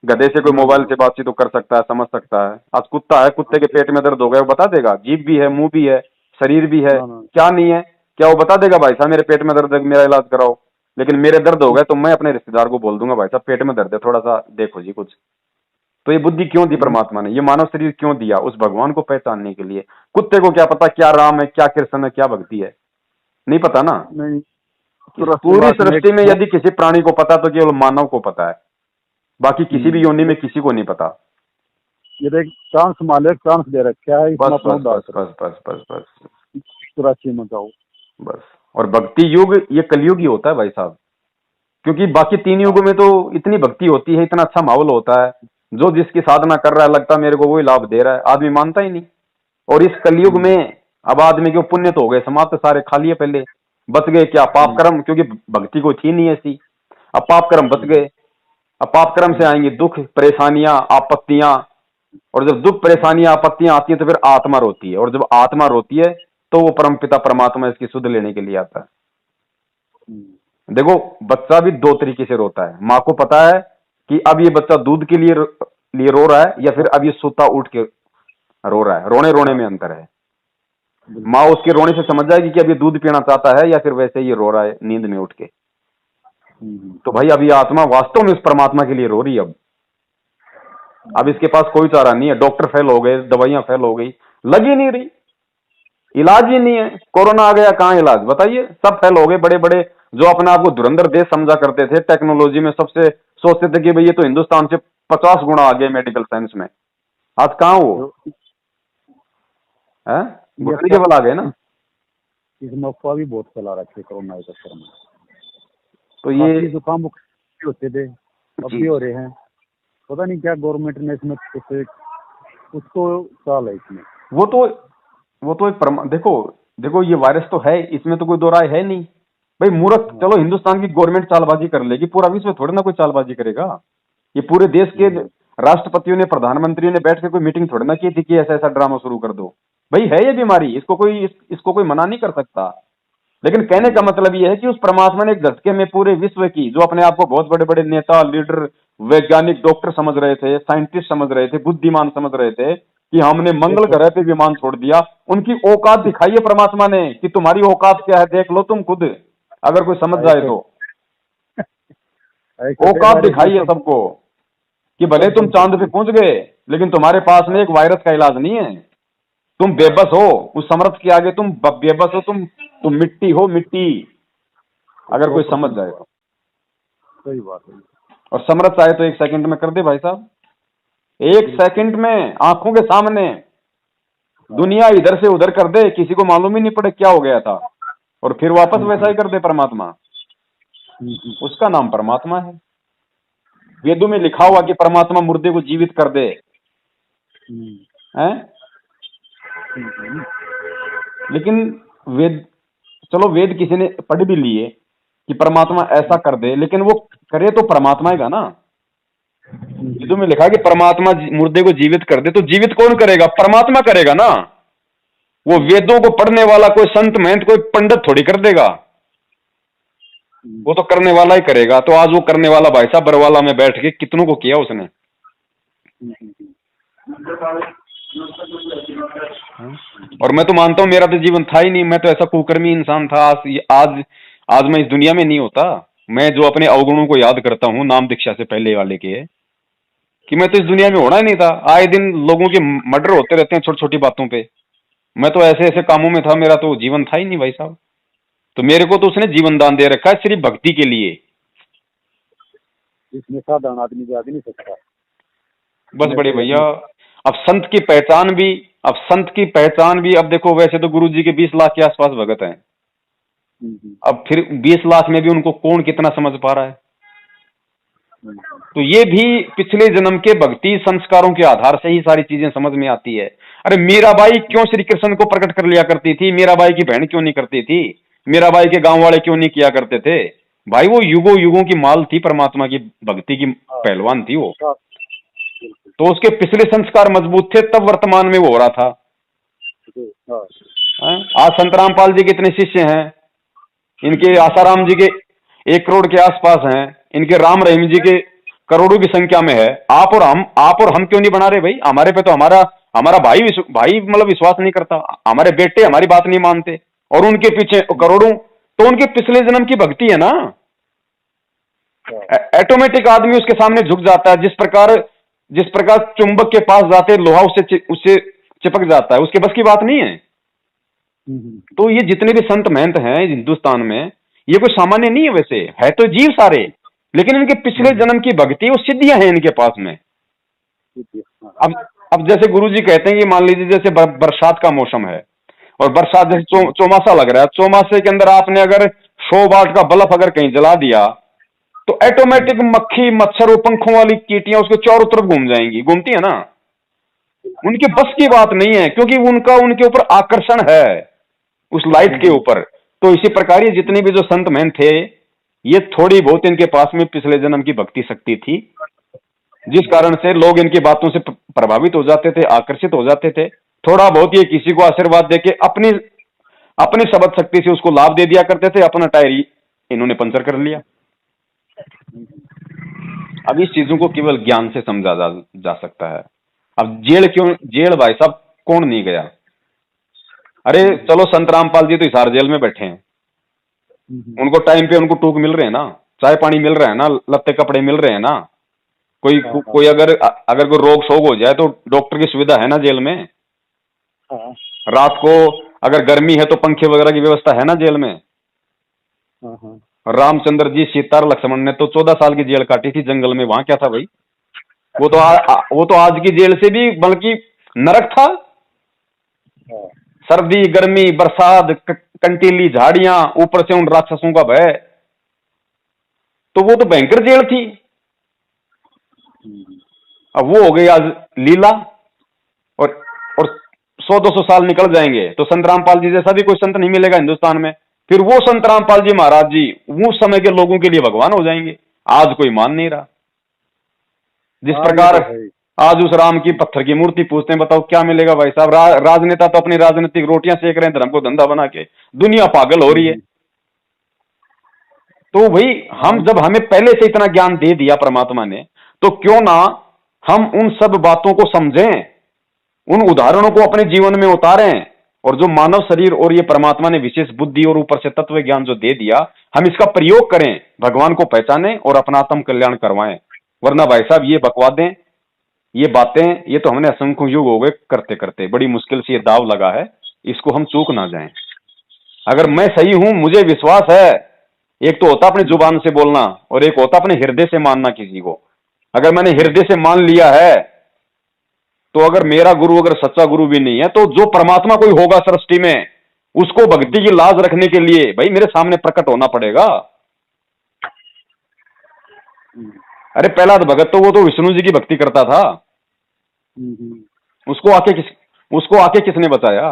गधे से कोई मोबाइल से बातचीत तो कर सकता है, समझ सकता है। आज कुत्ता है, कुत्ते के पेट में दर्द हो गया वो बता देगा, जीभ भी है, मुंह भी है, शरीर भी है, क्या नहीं है? क्या वो बता देगा भाई साहब मेरे पेट में दर्द है, मेरा इलाज कराओ? लेकिन मेरे दर्द हो गए तो मैं अपने रिश्तेदार को बोल दूंगा भाई साहब पेट में दर्द है, थोड़ा सा देखो जी कुछ। तो ये बुद्धि क्यों दी परमात्मा ने? ये मानव शरीर क्यों दिया? उस भगवान को पहचानने के लिए। कुत्ते को क्या पता क्या राम है, क्या कृष्ण है, क्या भक्ति है? नहीं पता ना। नहीं, पूरी सृष्टि में यदि किसी प्राणी को पता तो केवल मानव को पता है, बाकी किसी भी योनि में किसी को नहीं पता। ये देख चांस मालिक चांस दे रखा है, बस बस बस बस बस बस बस सुराची में जाओ बस। और भक्ति युग ये कलयुग ही होता है भाई साहब, क्योंकि बाकी 3 युगों में तो इतनी भक्ति होती है, इतना अच्छा माहौल होता है, जो जिसकी साधना कर रहा है लगता है मेरे को वही लाभ दे रहा है, आदमी मानता ही नहीं। और इस कलयुग में अब आदमी के पुण्य तो हो गए समाप्त सारे, खा लिए पहले, बच गए क्या? पाप कर्म, क्योंकि भक्ति को थी नहीं ऐसी। अब पाप कर्म बच गए। अब पाप कर्म से आएंगे दुख, परेशानियां, आपत्तियां, और जब दुख, परेशानियां, आपत्तियां आती हैं तो फिर आत्मा रोती है, और जब आत्मा रोती है तो वो परमपिता परमात्मा इसकी सुध लेने के लिए आता है। देखो बच्चा भी 2 तरीके से रोता है। माँ को पता है कि अब ये बच्चा दूध के लिए रो रहा है, या फिर अब ये सोता उठ के रो रहा है। रोने में अंतर है। माँ उसके रोने से समझ जाएगी कि अब ये दूध पीना चाहता है, या फिर वैसे ये रो रहा है नींद में उठ के। तो भाई अब ये आत्मा वास्तव में उस परमात्मा के लिए रो रही है। अब इसके पास कोई चारा नहीं है। डॉक्टर फेल हो गए, दवाइयां फेल हो गई, लग ही नहीं रही, इलाज ही नहीं है। कोरोना आ गया, कहाँ इलाज बताइए? सब फेल हो गए। बड़े बड़े जो अपने आप को धुरंधर देश समझा करते थे, टेक्नोलॉजी में सबसे सोचते थे कि भाई ये तो हिंदुस्तान से 50 गुना आगे मेडिकल साइंस में, आज कहाँ वो है? घुटने के बल आ गए ना। इसमें अफवाह भी बहुत फैला रखे कोरोना के चक्कर में। तो ये जुकाम होते थे, अब भी हो रहे हैं। पता नहीं क्या गवर्नमेंट ने इसमें कुछ तो चाल है इसमें। वो तो एक देखो ये वायरस तो है, इसमें तो कोई दो राय है नहीं भाई। मूर्ख, चलो हिंदुस्तान की गवर्नमेंट चालबाजी कर लेगी, पूरा विश्व थोड़ी ना कोई चालबाजी करेगा। ये पूरे देश के राष्ट्रपतियों ने, प्रधानमंत्री ने बैठ के कोई मीटिंग थोड़ी ना की थी कि ऐसा ऐसा ड्रामा शुरू कर दो। भाई है ये बीमारी, इसको कोई मना नहीं कर सकता। लेकिन कहने का मतलब ये है कि उस परमात्मा ने एक झटके में पूरे विश्व की, जो अपने आप को बहुत बड़े बड़े नेता, लीडर, वैज्ञानिक, डॉक्टर समझ रहे थे, साइंटिस्ट समझ रहे थे, बुद्धिमान समझ रहे थे कि हमने मंगल ग्रह पे विमान छोड़ दिया, उनकी औकात दिखाई है परमात्मा ने कि तुम्हारी औकात क्या है, देख लो तुम खुद, अगर कोई समझ जाए तो। औकात दिखाई है सबको कि भले तुम चांद पे पहुंच गए लेकिन तुम्हारे पास में एक वायरस का इलाज नहीं है। तुम बेबस हो उस समर्थ के आगे, तुम बेबस हो, तुम मिट्टी हो, मिट्टी, अगर कोई समझ जाए तो। सही बात है। और समर्थ चाहे तो 1 सेकंड में कर दे भाई साहब, 1 सेकंड में आंखों के सामने दुनिया इधर से उधर कर दे, किसी को मालूम ही नहीं पड़े क्या हो गया था, और फिर वापस वैसा ही कर दे परमात्मा। उसका नाम परमात्मा है। वेदों में लिखा हुआ कि परमात्मा मुर्दे को जीवित कर दे, हैं? लेकिन वेद, चलो वेद किसी ने पढ़ भी लिए कि परमात्मा ऐसा कर दे, लेकिन वो करे तो परमात्मा ही ना। वेदों में लिखा कि परमात्मा मुर्दे को जीवित कर दे, तो जीवित कौन करेगा? परमात्मा करेगा ना। वो वेदों को पढ़ने वाला कोई संत महंत कोई पंडित थोड़ी कर देगा, वो तो करने वाला ही करेगा। तो आज वो करने वाला भाई साहब बरवाला में बैठ के कितनों को किया उसने। और मैं तो मानता हूं मेरा तो जीवन था ही नहीं, मैं तो ऐसा कुकर्मी इंसान था। आज मैं इस दुनिया में नहीं होता। मैं जो अपने अवगुणों को याद करता हूं नाम दीक्षा से पहले वाले के, कि मैं तो इस दुनिया में होना ही नहीं था। आए दिन लोगों के मर्डर होते रहते हैं छोटी छोटी बातों पे। मैं तो ऐसे ऐसे कामों में था, मेरा तो जीवन था ही नहीं भाई साहब। तो मेरे को तो उसने जीवन दान दे रखा है सिर्फ भक्ति के लिए। इसमें साधारण आदमी जा भी नहीं सकता। बस बड़े भैया, अब संत की पहचान भी अब देखो, वैसे तो गुरु जी के 20 लाख के आसपास भगत हैं। अब फिर 20 लाख में भी उनको कौन कितना समझ पा रहा है? तो ये भी पिछले जन्म के भक्ति संस्कारों के आधार से ही सारी चीजें समझ में आती है। अरे मीराबाई क्यों श्री कृष्ण को प्रकट कर लिया करती थी? मीराबाई की बहन क्यों नहीं करती थी? मीराबाई के गांव वाले क्यों नहीं किया करते थे? भाई वो युगों युगों की माल थी, परमात्मा की भक्ति की पहलवान थी वो। तो उसके पिछले संस्कार मजबूत थे, तब वर्तमान में वो हो रहा था। आज संतराम पाल जी के इतने शिष्य हैं, इनके आसाराम जी के 1 करोड़ के आसपास हैं, इनके राम रहीम जी के करोड़ों की संख्या में है। आप और हम क्यों नहीं बना रहे भाई? हमारे पे तो हमारा भाई मतलब विश्वास नहीं करता, हमारे बेटे हमारी बात नहीं मानते, और उनके पीछे करोड़ों। तो उनके पिछले जन्म की भक्ति है ना। ऑटोमेटिक आदमी उसके सामने झुक जाता है। जिस प्रकार चुंबक के पास जाते लोहा उससे चिपक जाता है, उसके बस की बात नहीं है। तो ये जितने भी संत महंत हैं हिंदुस्तान में, ये कोई सामान्य नहीं है, वैसे है तो जीव सारे, लेकिन इनके पिछले जन्म की भक्ति और सिद्धियां हैं इनके पास में। अब जैसे गुरुजी कहते हैं कि मान लीजिए जैसे बरसात का मौसम है, और बरसात जैसे चौमासा लग रहा है, चौमासे के अंदर आपने अगर 100 वाट का बल्ब अगर कहीं जला दिया, तो ऑटोमेटिक मक्खी मच्छर और पंखों वाली चींटियां उसके चारों तरफ घूमती है ना। उनके बस की बात नहीं है, क्योंकि उनके ऊपर आकर्षण है उस लाइट के ऊपर। तो इसी प्रकार ये जितने भी जो संत महंत थे, ये थोड़ी बहुत इनके पास में पिछले जन्म की भक्ति शक्ति थी, जिस कारण से लोग इनकी बातों से प्रभावित हो जाते थे, आकर्षित हो जाते थे। थोड़ा बहुत ये किसी को आशीर्वाद देके अपनी शब्द शक्ति से उसको लाभ दे दिया करते थे। अपना टायर इन्होंने पंचर कर लिया। अब इस चीजों को केवल ज्ञान से समझा जा सकता है। अब जेल भाई साहब कौन नहीं गया? अरे चलो संत रामपाल जी तो हिसार जेल में बैठे हैं, उनको टाइम पे उनको टूक मिल रहे हैं ना, चाय पानी मिल रहा है ना, लत्ते कपड़े मिल रहे हैं ना। कोई अगर कोई रोग शोक हो जाए तो डॉक्टर की सुविधा है ना जेल में। रात को अगर गर्मी है तो पंखे वगैरह की व्यवस्था है ना जेल में। रामचंद्र जी सीता लक्ष्मण ने तो 14 साल की जेल काटी थी जंगल में, वहां क्या था भाई? वो तो आज की जेल से भी बल्कि नरक था। सर्दी गर्मी बरसात कंटीली झाड़ियां, ऊपर से उन राक्षसों का भय, तो वो तो भयंकर जेल थी। अब वो हो गई आज लीला, और 100-200 साल निकल जाएंगे तो संत रामपाल जी जैसा भी कोई संत नहीं मिलेगा हिंदुस्तान में। फिर वो संत रामपाल जी महाराज जी उस समय के लोगों के लिए भगवान हो जाएंगे। आज कोई मान नहीं रहा। जिस प्रकार आज उस राम की पत्थर की मूर्ति पूछते हैं, बताओ क्या मिलेगा भाई साहब? राजनेता तो अपनी राजनीतिक रोटियां सेक रहे हैं, धर्म को धंधा बना के। दुनिया पागल हो रही है। तो भाई जब हमें पहले से इतना ज्ञान दे दिया परमात्मा ने, तो क्यों ना हम उन सब बातों को समझें, उन उदाहरणों को अपने जीवन में उतारें, और जो मानव शरीर और ये परमात्मा ने विशेष बुद्धि और ऊपर से तत्व ज्ञान जो दे दिया, हम इसका प्रयोग करें, भगवान को पहचानें और अपना आत्म कल्याण करवाएं। वरना भाई साहब ये बकवादें, ये बातें, ये तो हमने असंख्य युग हो गए करते करते, बड़ी मुश्किल से ये दाव लगा है, इसको हम चूक ना जाएं। अगर मैं सही हूं, मुझे विश्वास है, एक तो होता अपनी जुबान से बोलना और एक होता अपने हृदय से मानना किसी को। अगर मैंने हृदय से मान लिया है, तो अगर मेरा गुरु अगर सच्चा गुरु भी नहीं है, तो जो परमात्मा कोई होगा सृष्टि में, उसको भक्ति की लाज रखने के लिए भाई मेरे सामने प्रकट होना पड़ेगा। अरे प्रहलाद भगत तो वो तो विष्णु जी की भक्ति करता था। उसको आके किसने बताया?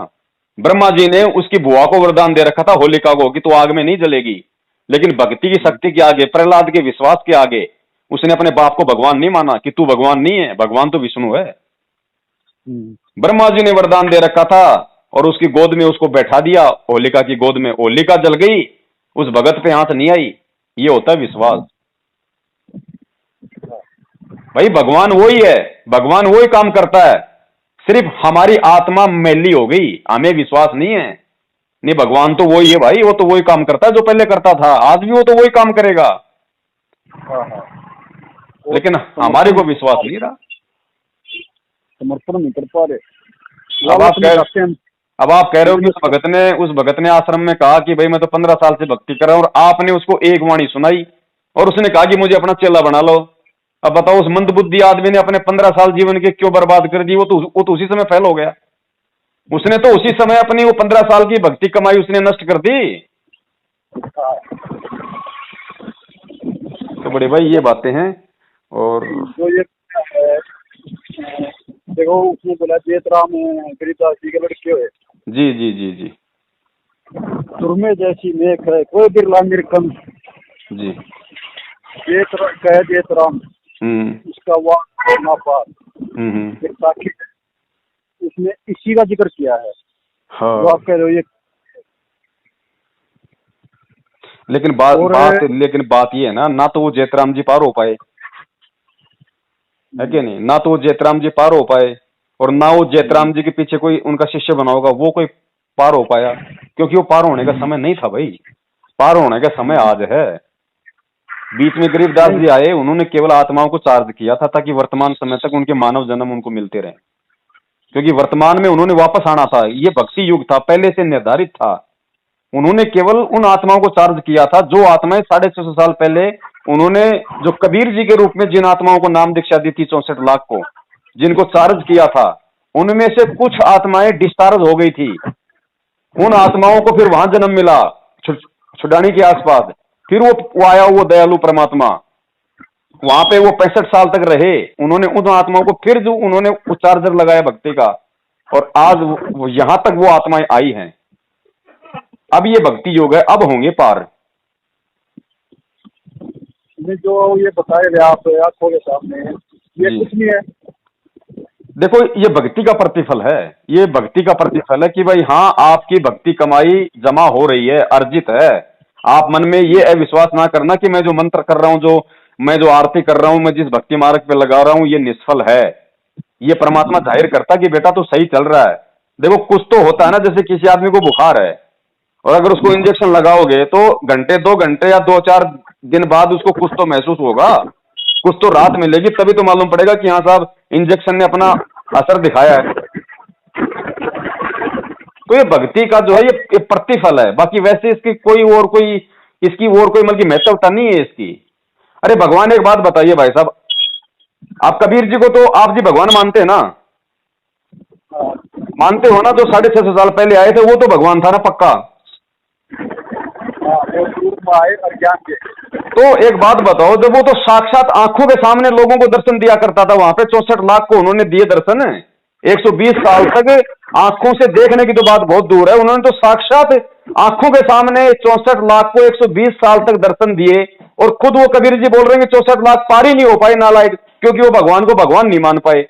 ब्रह्मा जी ने उसकी बुआ को वरदान दे रखा था होलिका को कि तू आग में नहीं जलेगी, लेकिन भक्ति की शक्ति के आगे, प्रहलाद के विश्वास के आगे उसने अपने बाप को भगवान नहीं माना कि तू भगवान नहीं है, भगवान तो विष्णु है। ब्रह्मा जी ने वरदान दे रखा था और उसकी गोद में उसको बैठा दिया, होलिका की गोद में। होलिका जल गई, उस भगत पे आंच नहीं आई। ये होता है विश्वास। भाई भगवान वही है, भगवान वही काम करता है, सिर्फ हमारी आत्मा मैली हो गई, हमें विश्वास नहीं है। नहीं, भगवान तो वही है भाई, वो तो वही काम करता है जो पहले करता था, आज भी वो तो वही काम करेगा। लेकिन हमारे को विश्वास नहीं रहा, समर्पण नहीं कर पा रहे। अब आप कह रहे हो कि उस भगत ने आश्रम में कहा कि भाई मैं तो 15 साल से भक्ति कर रहा हूं, और आपने उसको एक वाणी सुनाई और उसने कहा कि मुझे अपना चेला बना लो। अब बताओ, उस मंदबुद्धि आदमी ने अपने 15 साल जीवन के क्यों बर्बाद कर दी? वो तो उसी समय फेल हो गया। उसने तो उसी समय अपनी वो 15 साल की भक्ति कमाई उसने नष्ट कर दी। तो बड़े भाई ये बातें हैं। और तो ये देखो, उसने बोला जेतराम गरीबदास जी के लड़के हुए। जी जी जी जी। सुरमे जैसी मेघ है कोई बिरला निरखम जी। जेतराम उसका वाक ना पार, साखी इसने इसी का जिक्र किया है। हाँ। तो आप कह रहे हो ये, लेकिन बात ये है ना तो वो जेतराम जी पार हो पाए, है कि नहीं? ना तो वो जेतराम जी पार हो पाए, और ना वो जेतराम जी के पीछे कोई उनका शिष्य बना होगा वो कोई पार हो पाया, क्योंकि वो पार होने का समय नहीं था भाई। पार होने का समय आज है। बीच में गरीबदास जी आए, उन्होंने केवल आत्माओं को चार्ज किया था ताकि वर्तमान समय तक उनके मानव जन्म उनको मिलते रहे, क्योंकि वर्तमान में उन्होंने वापस आना था। ये भक्ति युग था, पहले से निर्धारित था। उन्होंने केवल उन आत्माओं को चार्ज किया था जो आत्माएं 650 साल पहले उन्होंने, जो कबीर जी के रूप में जिन आत्माओं को नाम दीक्षा दी थी 64 लाख को, जिनको चार्ज किया था, उनमें से कुछ आत्माएं डिस्चार्ज हो गई थी। उन आत्माओं को फिर वहां जन्म मिला छुडानी के आसपास। फिर वो आया, वो दयालु परमात्मा, वहां पे वो 65 साल तक रहे। उन्होंने उन आत्माओं को फिर जो उन्होंने चार्जर लगाया भक्ति का, और आज यहां तक वो आत्माएं आई हैं। अब ये भक्ति योग है, अब होंगे पार। जो ये बताए गए आप आंखों के सामने, ये कुछ नहीं है। देखो, ये भक्ति का प्रतिफल है, ये भक्ति का प्रतिफल है कि भाई हाँ, आपकी भक्ति कमाई जमा हो रही है, अर्जित है। आप मन में ये अविश्वास ना करना कि मैं जो मंत्र कर रहा हूं, मैं जो आरती कर रहा हूं, मैं जिस भक्ति मार्ग पे लगा रहा हूं, ये निष्फल है। ये परमात्मा जाहिर करता कि बेटा तो सही चल रहा है। देखो, कुछ तो होता है ना, जैसे किसी आदमी को बुखार है और अगर उसको इंजेक्शन लगाओगे तो घंटे 2 घंटे या 2-4 दिन बाद उसको कुछ तो महसूस होगा, कुछ तो राहत मिलेगी, तभी तो मालूम पड़ेगा कि हाँ साहब, इंजेक्शन ने अपना असर दिखाया है। तो ये भक्ति का जो है ये प्रतिफल है, बाकी वैसे इसकी कोई मतलब महत्वता नहीं है इसकी। अरे भगवान, एक बात बताइए भाई साहब, आप कबीर जी को तो आप जी भगवान मानते हैं ना? मानते हो ना? जो 650 साल पहले आए थे वो तो भगवान था ना पक्का? तो एक बात बताओ, जब वो तो साक्षात आंखों के सामने लोगों को दर्शन दिया करता था, वहां पे 64 लाख को उन्होंने दिए दर्शन। 120 साल तक आंखों से देखने की तो बात बहुत दूर है, उन्होंने तो साक्षात आंखों के सामने 64 लाख को 120 साल तक दर्शन दिए, और खुद वो कबीर जी बोल रहे हैं कि 64 लाख पार ही नहीं हो पाए नालायक, क्योंकि वो भगवान को भगवान नहीं मान पाए।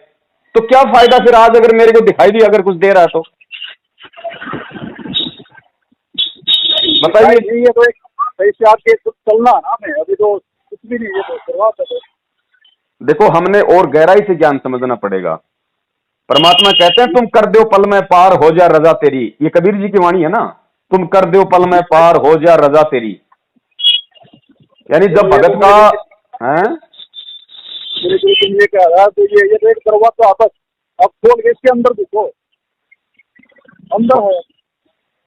तो क्या फायदा फिर आज अगर मेरे को दिखाई दिया अगर कुछ दे रहा है तो बताइए। ये तो एक ऐसे आपके चलना ना, मैं अभी तो कुछ भी नहीं, ये तो शुरुआत है। देखो, हमने और गहराई से ज्ञान समझना पड़ेगा। परमात्मा कहते हैं तुम कर दो पल में पार हो जा रजा तेरी, ये कबीर जी की वाणी है ना, तुम कर दो पल में पार हो जा रजा तेरी। यानी जब भगत का है ये कह रहा है, तो ये तो एक दरवाजा आपस अब खोल के इसके अंदर देखो, अंदर है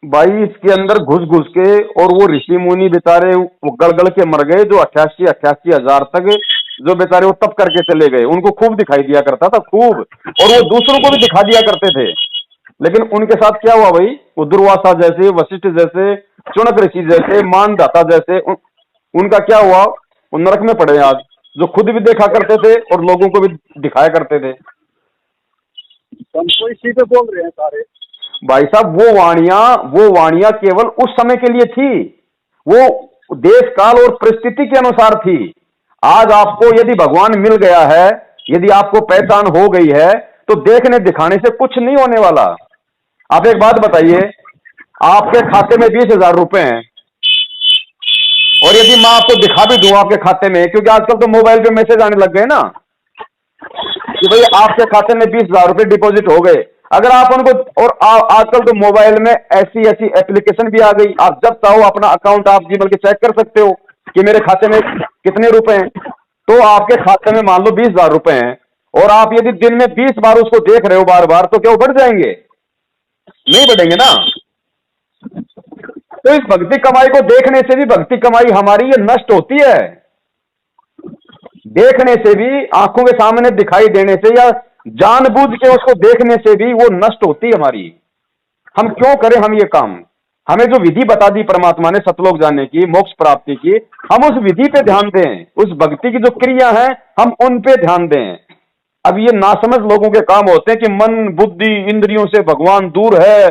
भाई, इसके अंदर घुस घुस के, और वो ऋषि मुनि बेचारे वो गड़ के मर गए, जो 88 हजार तक जो बेचारे वो तप करके चले गए, उनको खूब दिखाई दिया करता था, खूब, और वो दूसरों को भी दिखा दिया करते थे। लेकिन उनके साथ क्या हुआ भाई? वो दुर्वासा जैसे, वशिष्ठ जैसे, चुनक ऋषि जैसे, मानदाता जैसे, उनका क्या हुआ? वो नरक में पड़े आज। जो खुद भी देखा करते थे और लोगों को भी दिखाया करते थे। हमको इसी पे बोल रहे हैं सारे भाई साहब, वो वाणियां केवल उस समय के लिए थी, वो देश काल और परिस्थिति के अनुसार थी। आज आपको यदि भगवान मिल गया है, यदि आपको पहचान हो गई है, तो देखने दिखाने से कुछ नहीं होने वाला। आप एक बात बताइए, आपके खाते में 20,000 रुपए हैं, और यदि मैं आपको दिखा भी दूं आपके खाते में, क्योंकि आजकल तो मोबाइल पे मैसेज आने लग गए ना कि भाई आपके खाते में 20,000 रुपए डिपॉजिट हो गए। अगर आप उनको, और आजकल तो मोबाइल में ऐसी ऐसी एप्लीकेशन भी आ गई, आप जब चाहो अपना अकाउंट आप जी बल्कि चेक कर सकते हो कि मेरे खाते में कितने रुपए हैं। तो आपके खाते में मान लो 20,000 रुपए हैं, और आप यदि दिन में 20 बार उसको देख रहे हो बार बार, तो क्या वो बढ़ जाएंगे? नहीं बढ़ेंगे ना। तो इस भक्ति कमाई को देखने से भी भक्ति कमाई हमारी ये नष्ट होती है। देखने से भी, आंखों के सामने दिखाई देने से या जानबूझ के उसको देखने से भी वो नष्ट होती है हमारी। हम क्यों करें हम ये काम? हमें जो विधि बता दी परमात्मा ने सतलोक जाने की, मोक्ष प्राप्ति की, हम उस विधि पे ध्यान दें, उस भक्ति की जो क्रिया है हम उन पे ध्यान दें। अब ये नासमझ लोगों के काम होते हैं कि मन बुद्धि इंद्रियों से भगवान दूर है,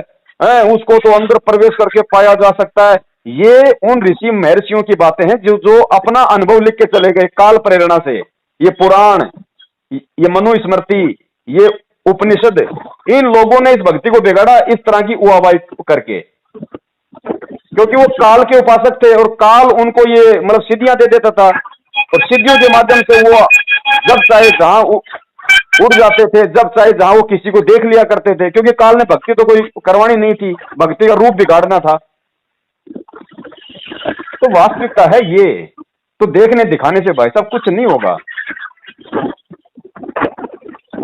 उसको तो अंदर प्रवेश करके पाया जा सकता है। ये उन ऋषि महर्षियों की बातें हैं जो अपना अनुभव लिख के चले गए काल प्रेरणा से। ये पुराण, ये मनुस्मृति, ये उपनिषद, इन लोगों ने इस भक्ति को बिगाड़ा इस तरह की उहावाई करके, क्योंकि वो काल के उपासक थे, और काल उनको ये मतलब सिद्धियां दे देता था, और सिद्धियों के माध्यम से वो जब चाहे जहां उड़ जाते थे, जब चाहे जहां वो किसी को देख लिया करते थे, क्योंकि काल ने भक्ति तो कोई करवानी नहीं थी, भक्ति का रूप बिगाड़ना था। तो वास्तविकता है ये। तो देखने दिखाने से भाई साहब कुछ नहीं होगा।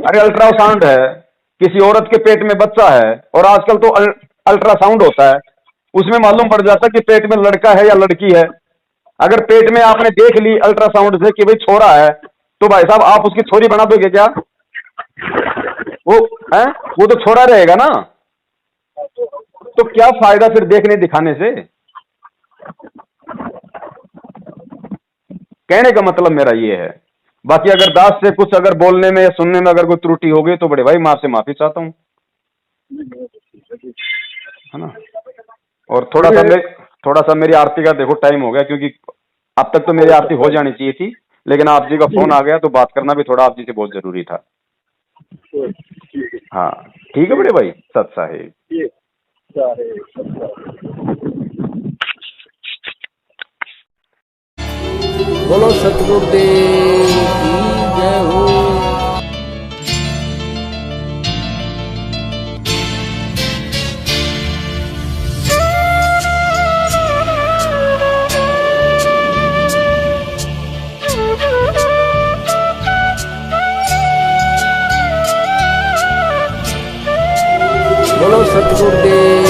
अरे अल्ट्रासाउंड है, किसी औरत के पेट में बच्चा है, और आजकल तो अल्ट्रासाउंड होता है, उसमें मालूम पड़ जाता है कि पेट में लड़का है या लड़की है। अगर पेट में आपने देख ली अल्ट्रासाउंड से कि भाई छोरा है, तो भाई साहब आप उसकी छोरी बना दोगे क्या? वो तो छोरा रहेगा ना। तो क्या फायदा फिर देखने दिखाने से? कहने का मतलब मेरा ये है। बाकी अगर दास से कुछ अगर बोलने में या सुनने में अगर कोई त्रुटि हो गई तो बड़े भाई मैं आपसे माफी चाहता हूँ, है ना। और थोड़ा सा मेरी आरती का देखो टाइम हो गया, क्योंकि अब तक तो मेरी आरती हो जानी चाहिए थी, लेकिन आप जी का फोन आ गया तो बात करना भी थोड़ा आप जी से बहुत जरूरी था। हाँ ठीक है बड़े भाई, सत साहिब। बोलो सतगुरुदेव की जय हो। बोलो सतगुरुदेव